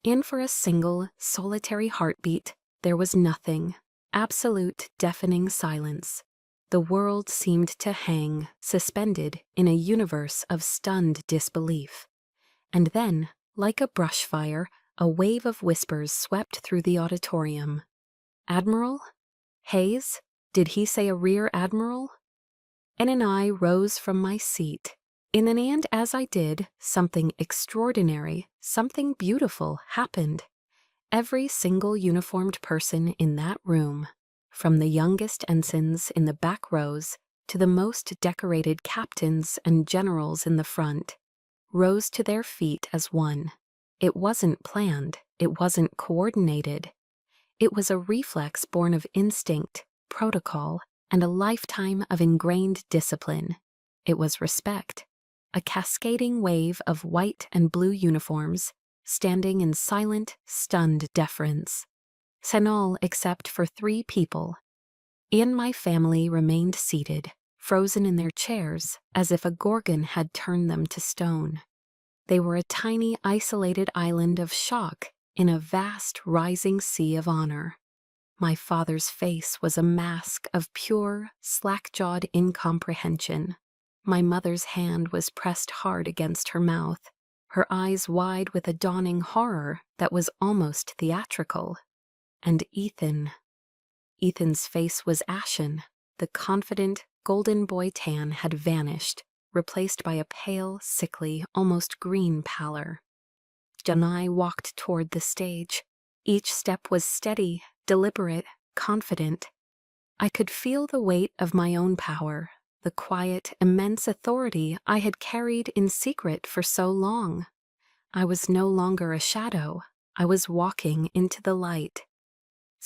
And for a single, solitary heartbeat, there was nothing, absolute, deafening silence. The world seemed to hang, suspended in a universe of stunned disbelief. And then, like a brush fire, a wave of whispers swept through the auditorium. "Admiral? Hayes? Did he say a rear admiral?" And I rose from my seat. And as I did, something extraordinary, something beautiful happened. Every single uniformed person in that room, from the youngest ensigns in the back rows to the most decorated captains and generals in the front, rose to their feet as one. It wasn't planned, it wasn't coordinated. It was a reflex born of instinct, protocol, and a lifetime of ingrained discipline. It was respect, a cascading wave of white and blue uniforms, standing in silent, stunned deference. All except for 3 people. And my family remained seated, frozen in their chairs, as if a gorgon had turned them to stone. They were a tiny, isolated island of shock in a vast, rising sea of honor. My father's face was a mask of pure, slack-jawed incomprehension. My mother's hand was pressed hard against her mouth, her eyes wide with a dawning horror that was almost theatrical. And Ethan's face was ashen. The confident, golden boy tan had vanished, replaced by a pale, sickly, almost green pallor. and I walked toward the stage. Each step was steady, deliberate, confident. I could feel the weight of my own power, the quiet, immense authority I had carried in secret for so long. I was no longer a shadow. I was walking into the light.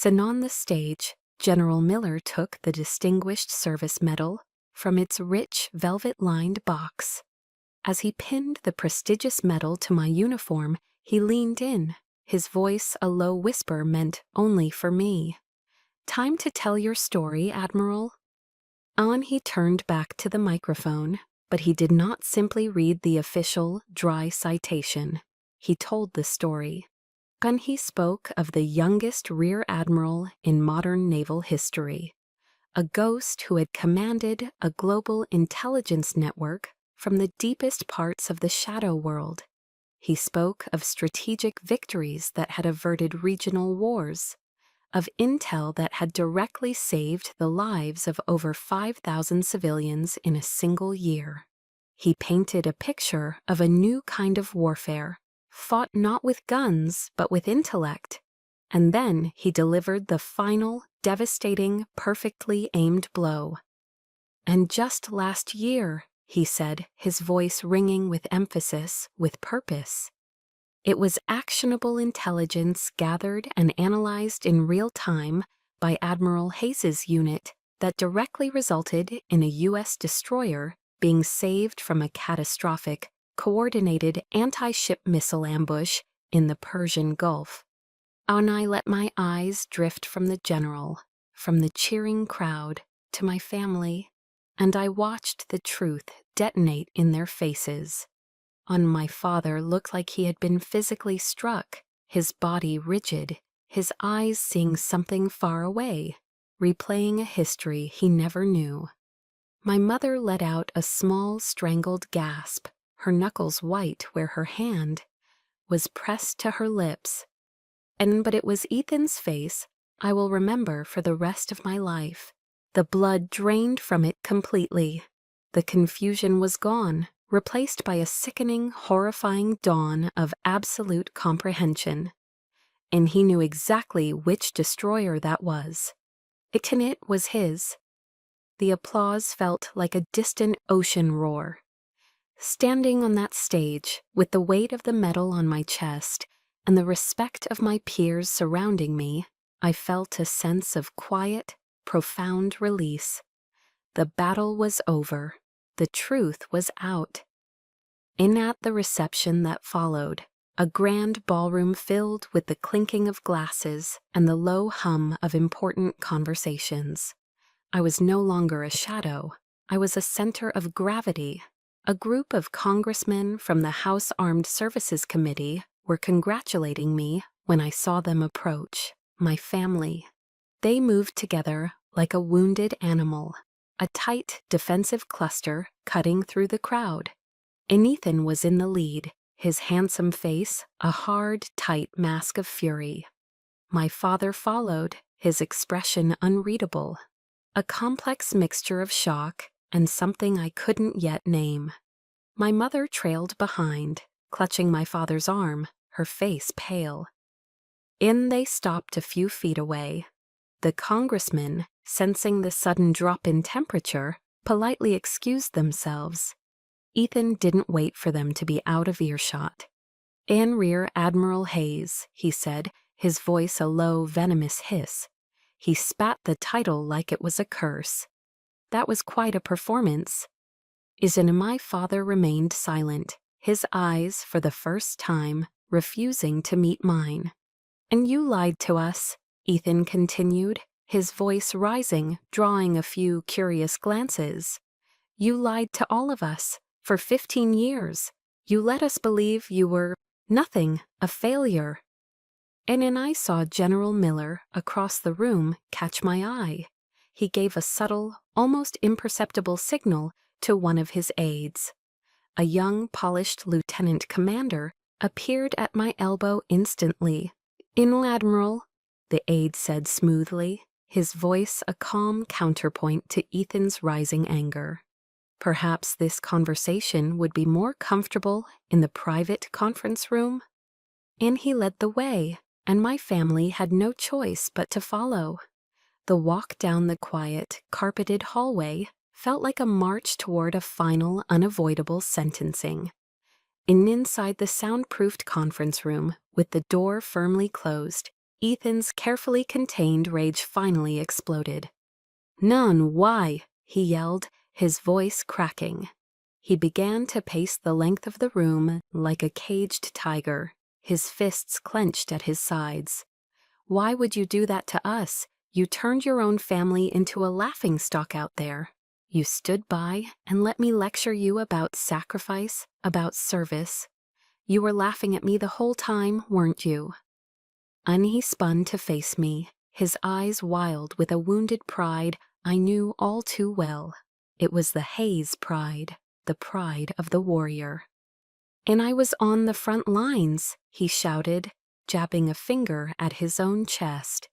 And on the stage, General Miller took the Distinguished Service Medal from its rich, velvet-lined box. As he pinned the prestigious medal to my uniform, he leaned in, his voice a low whisper meant only for me. "Time to tell your story, Admiral." On he turned back to the microphone, but he did not simply read the official, dry citation. He told the story. And he spoke of the youngest rear admiral in modern naval history, a ghost who had commanded a global intelligence network from the deepest parts of the shadow world. He spoke of strategic victories that had averted regional wars, of intel that had directly saved the lives of over 5,000 civilians in a single year. He painted a picture of a new kind of warfare, fought not with guns but with intellect. And then he delivered the final, devastating, perfectly aimed blow. "And just last year," he said, his voice ringing with emphasis, with purpose. "It was actionable intelligence gathered and analyzed in real time by Admiral Hayes's unit that directly resulted in a U.S. destroyer being saved from a catastrophic, coordinated anti-ship missile ambush in the Persian Gulf." And I let my eyes drift from the general, from the cheering crowd, to my family, and I watched the truth detonate in their faces. My father looked like he had been physically struck, his body rigid, his eyes seeing something far away, replaying a history he never knew. My mother let out a small, strangled gasp, her knuckles white where her hand was pressed to her lips. But it was Ethan's face I will remember for the rest of my life. The blood drained from it completely. The confusion was gone, replaced by a sickening, horrifying dawn of absolute comprehension. And he knew exactly which destroyer that was. It was his. The applause felt like a distant ocean roar. Standing on that stage, with the weight of the medal on my chest and the respect of my peers surrounding me, I felt a sense of quiet, profound release. The battle was over. The truth was out. At the reception that followed, a grand ballroom filled with the clinking of glasses and the low hum of important conversations. I was no longer a shadow. I was a center of gravity. A group of congressmen from the House Armed Services Committee were congratulating me when I saw them approach, my family. They moved together like a wounded animal, a tight, defensive cluster cutting through the crowd. Ethan was in the lead, his handsome face a hard, tight mask of fury. My father followed, his expression unreadable, a complex mixture of shock and something I couldn't yet name. My mother trailed behind, clutching my father's arm, her face pale. They stopped a few feet away. The congressmen, sensing the sudden drop in temperature, politely excused themselves. Ethan didn't wait for them to be out of earshot. "Rear Admiral Hayes," he said, his voice a low, venomous hiss. He spat the title like it was a curse. That was quite a performance. My father remained silent, his eyes, for the first time, refusing to meet mine. "And you lied to us," Ethan continued, his voice rising, drawing a few curious glances. "You lied to all of us, for 15 years. You let us believe you were nothing, a failure." Then I saw General Miller across the room catch my eye. He gave a subtle, almost imperceptible signal to one of his aides. A young, polished lieutenant commander appeared at my elbow instantly. "Admiral," the aide said smoothly, his voice a calm counterpoint to Ethan's rising anger. Perhaps this conversation would be more comfortable in the private conference room? And he led the way, and my family had no choice but to follow. The walk down the quiet, carpeted hallway felt like a march toward a final, unavoidable sentencing. And inside the soundproofed conference room, with the door firmly closed, Ethan's carefully contained rage finally exploded. "None, why?" he yelled, his voice cracking. He began to pace the length of the room like a caged tiger, his fists clenched at his sides. "Why would you do that to us? You turned your own family into a laughingstock out there. You stood by and let me lecture you about sacrifice, about service. You were laughing at me the whole time, weren't you?" And he spun to face me, his eyes wild with a wounded pride I knew all too well. It was the Hayes pride, the pride of the warrior. "And I was on the front lines," he shouted, jabbing a finger at his own chest.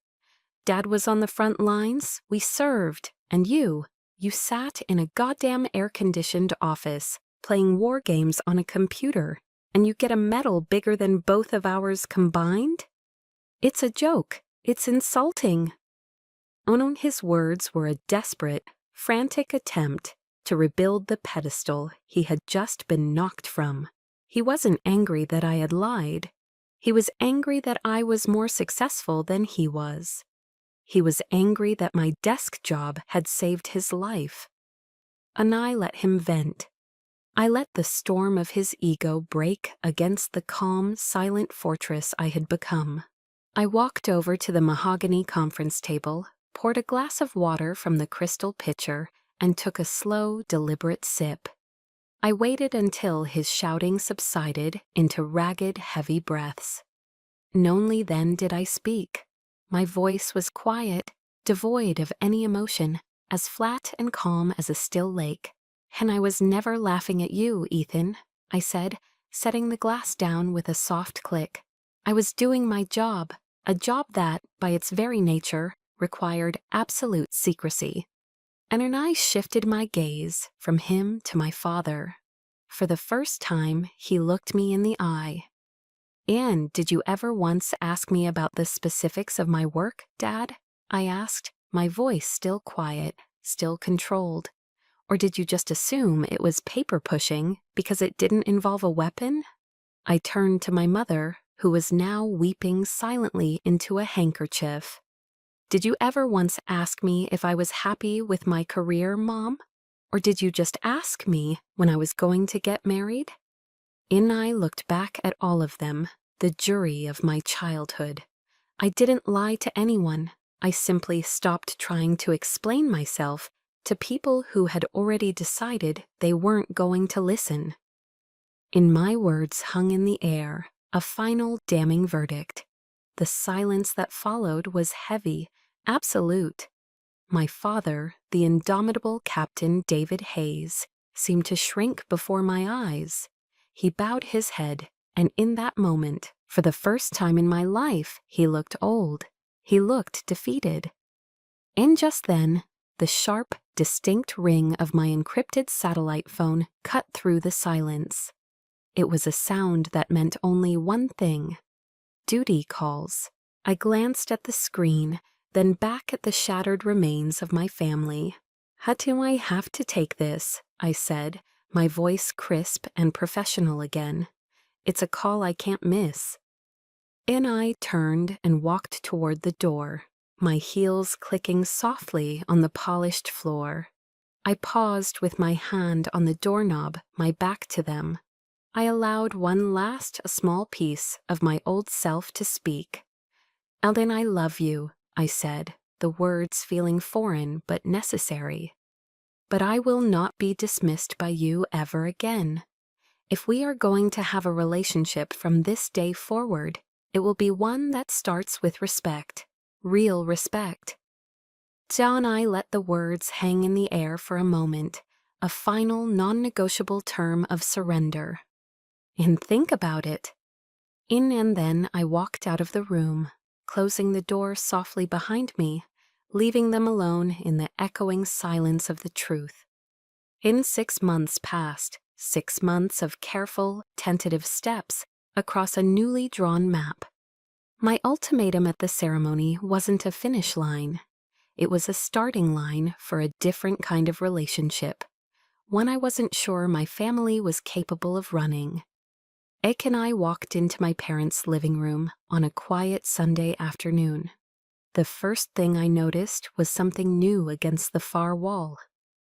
"Dad was on the front lines, we served, and you sat in a goddamn air-conditioned office, playing war games on a computer, and you get a medal bigger than both of ours combined? It's a joke. It's insulting." His words were a desperate, frantic attempt to rebuild the pedestal he had just been knocked from. He wasn't angry that I had lied. He was angry that I was more successful than he was. He was angry that my desk job had saved his life. And I let him vent. I let the storm of his ego break against the calm, silent fortress I had become. I walked over to the mahogany conference table, poured a glass of water from the crystal pitcher, and took a slow, deliberate sip. I waited until his shouting subsided into ragged, heavy breaths. And only then did I speak. My voice was quiet, devoid of any emotion, as flat and calm as a still lake. "And I was never laughing at you, Ethan," I said, setting the glass down with a soft click. "I was doing my job, a job that, by its very nature, required absolute secrecy." And I shifted my gaze from him to my father. For the first time, he looked me in the eye. "And did you ever once ask me about the specifics of my work, Dad?" I asked, my voice still quiet, still controlled. "Or did you just assume it was paper pushing because it didn't involve a weapon?" I turned to my mother, who was now weeping silently into a handkerchief. "Did you ever once ask me if I was happy with my career, Mom? Or did you just ask me when I was going to get married?" And I looked back at all of them, the jury of my childhood. I didn't lie to anyone. I simply stopped trying to explain myself to people who had already decided they weren't going to listen. And my words hung in the air, a final damning verdict. The silence that followed was heavy, absolute. My father, the indomitable Captain David Hayes, seemed to shrink before my eyes. He bowed his head, and in that moment, for the first time in my life, he looked old. He looked defeated. And just then, the sharp, distinct ring of my encrypted satellite phone cut through the silence. It was a sound that meant only one thing: duty calls. I glanced at the screen, then back at the shattered remains of my family. "How do I have to take this?" I said, my voice crisp and professional again. "It's a call I can't miss." And I turned and walked toward the door, my heels clicking softly on the polished floor. I paused with my hand on the doorknob, my back to them. I allowed one last small piece of my old self to speak. "Eldon, I love you," I said, the words feeling foreign but necessary. "But I will not be dismissed by you ever again. If we are going to have a relationship from this day forward, it will be one that starts with respect, real respect." John and I let the words hang in the air for a moment, a final non-negotiable term of surrender. And think about it. And then I walked out of the room, closing the door softly behind me, leaving them alone in the echoing silence of the truth. 6 months passed, 6 months of careful, tentative steps across a newly drawn map. My ultimatum at the ceremony wasn't a finish line. It was a starting line for a different kind of relationship, one I wasn't sure my family was capable of running. Ek and I walked into my parents' living room on a quiet Sunday afternoon. The first thing I noticed was something new against the far wall.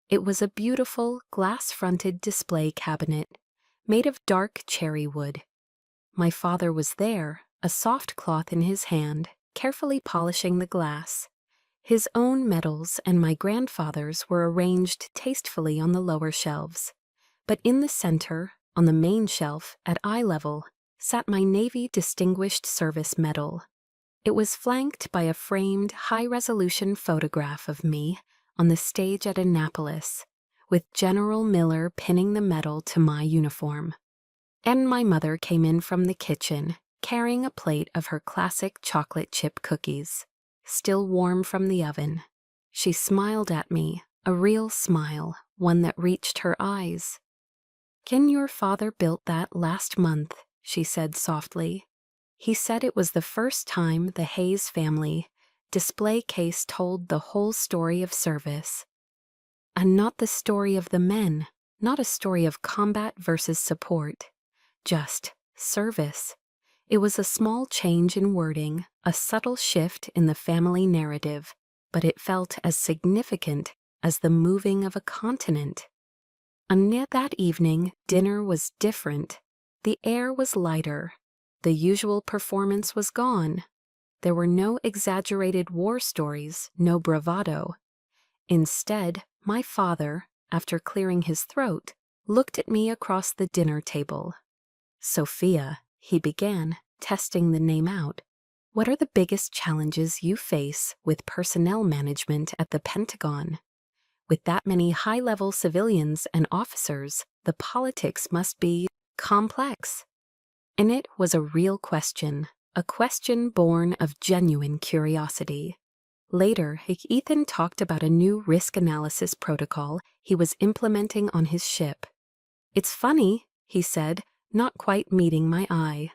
It was a beautiful, glass-fronted display cabinet made of dark cherry wood. My father was there, a soft cloth in his hand, carefully polishing the glass. His own medals and my grandfather's were arranged tastefully on the lower shelves. But in the center, on the main shelf, at eye level, sat my Navy Distinguished Service Medal. It was flanked by a framed, high-resolution photograph of me on the stage at Annapolis, with General Miller pinning the medal to my uniform. And my mother came in from the kitchen, carrying a plate of her classic chocolate chip cookies, still warm from the oven. She smiled at me, a real smile, one that reached her eyes. "Ken, your father built that last month," she said softly. "He said it was the first time the Hayes family display case told the whole story of service. And not the story of the men, not a story of combat versus support. Just service." It was a small change in wording, a subtle shift in the family narrative, but it felt as significant as the moving of a continent. And yet that evening, dinner was different. The air was lighter. The usual performance was gone. There were no exaggerated war stories, no bravado. Instead, my father, after clearing his throat, looked at me across the dinner table. "Sophia," he began, testing the name out, "what are the biggest challenges you face with personnel management at the Pentagon? With that many high-level civilians and officers, the politics must be complex." And it was a real question, a question born of genuine curiosity. Later, Ethan talked about a new risk analysis protocol he was implementing on his ship. "It's funny," he said, not quite meeting my eye.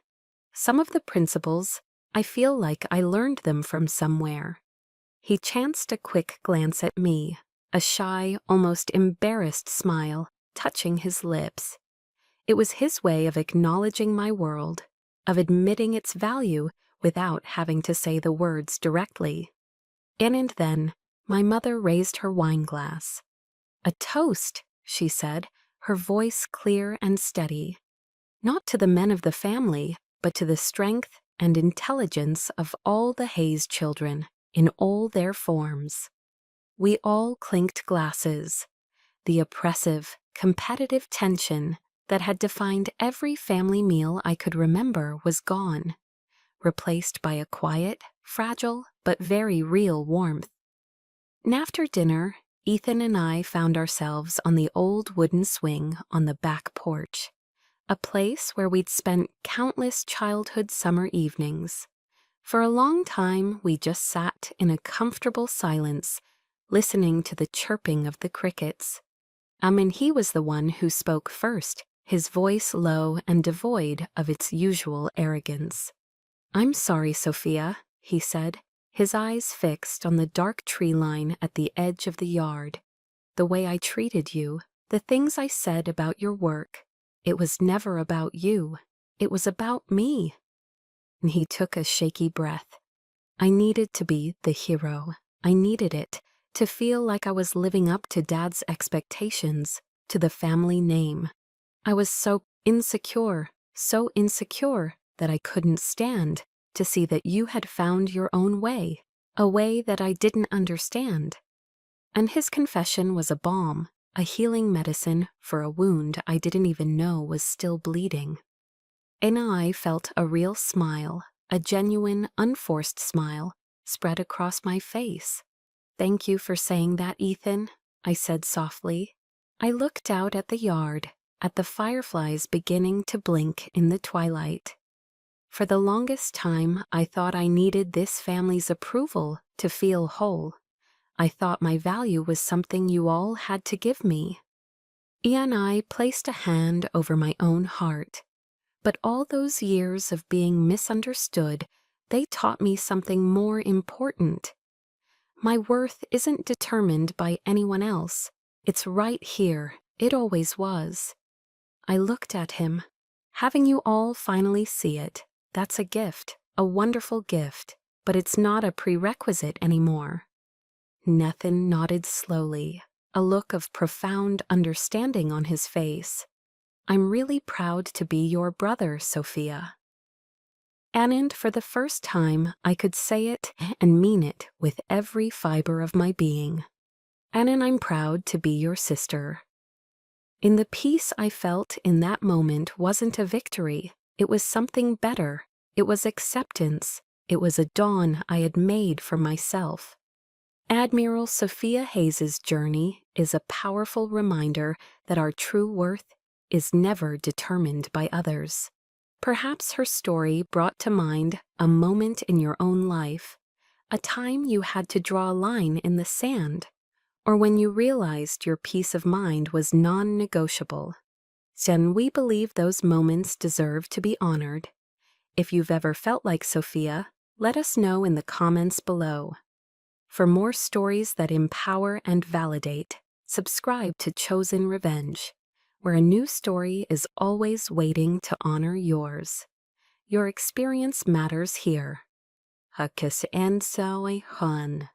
"Some of the principles, I feel like I learned them from somewhere." He chanced a quick glance at me, a shy, almost embarrassed smile touching his lips. It was his way of acknowledging my world, of admitting its value without having to say the words directly. And then, my mother raised her wine glass. "A toast," she said, her voice clear and steady. "Not to the men of the family, but to the strength and intelligence of all the Hayes children, in all their forms." We all clinked glasses. The oppressive, competitive tension that had defined every family meal I could remember was gone, replaced by a quiet, fragile, but very real warmth. And after dinner, Ethan and I found ourselves on the old wooden swing on the back porch, a place where we'd spent countless childhood summer evenings. For a long time, we just sat in a comfortable silence, listening to the chirping of the crickets. And he was the one who spoke first, his voice low and devoid of its usual arrogance. "I'm sorry, Sophia," he said, his eyes fixed on the dark tree line at the edge of the yard. "The way I treated you, the things I said about your work, it was never about you. It was about me." And he took a shaky breath. I needed to be the hero. I needed it, to feel like I was living up to Dad's expectations, to the family name. I was so insecure that I couldn't stand to see that you had found your own way, a way that I didn't understand. And his confession was a balm, a healing medicine for a wound I didn't even know was still bleeding. And I felt a real smile, a genuine, unforced smile, spread across my face. "Thank you for saying that, Ethan," I said softly. I looked out at the yard, at the fireflies beginning to blink in the twilight. For the longest time, I thought I needed this family's approval to feel whole. I thought my value was something you all had to give me. And I placed a hand over my own heart. But all those years of being misunderstood, they taught me something more important. My worth isn't determined by anyone else. It's right here. It always was. I looked at him. Having you all finally see it, that's a gift, a wonderful gift, but it's not a prerequisite anymore. Nathan nodded slowly, a look of profound understanding on his face. I'm really proud to be your brother, Sophia. And for the first time, I could say it and mean it with every fiber of my being. Annan, I'm proud to be your sister. In the peace I felt in that moment wasn't a victory. It was something better. It was acceptance. It was a dawn I had made for myself. Admiral Sophia Hayes's journey is a powerful reminder that our true worth is never determined by others. Perhaps her story brought to mind a moment in your own life, a time you had to draw a line in the sand, or when you realized your peace of mind was non-negotiable. Then we believe those moments deserve to be honored. If you've ever felt like Sophia, let us know in the comments below. For more stories that empower and validate, subscribe to Chosen Revenge, where a new story is always waiting to honor yours. Your experience matters here. Hakis Ansoi Han.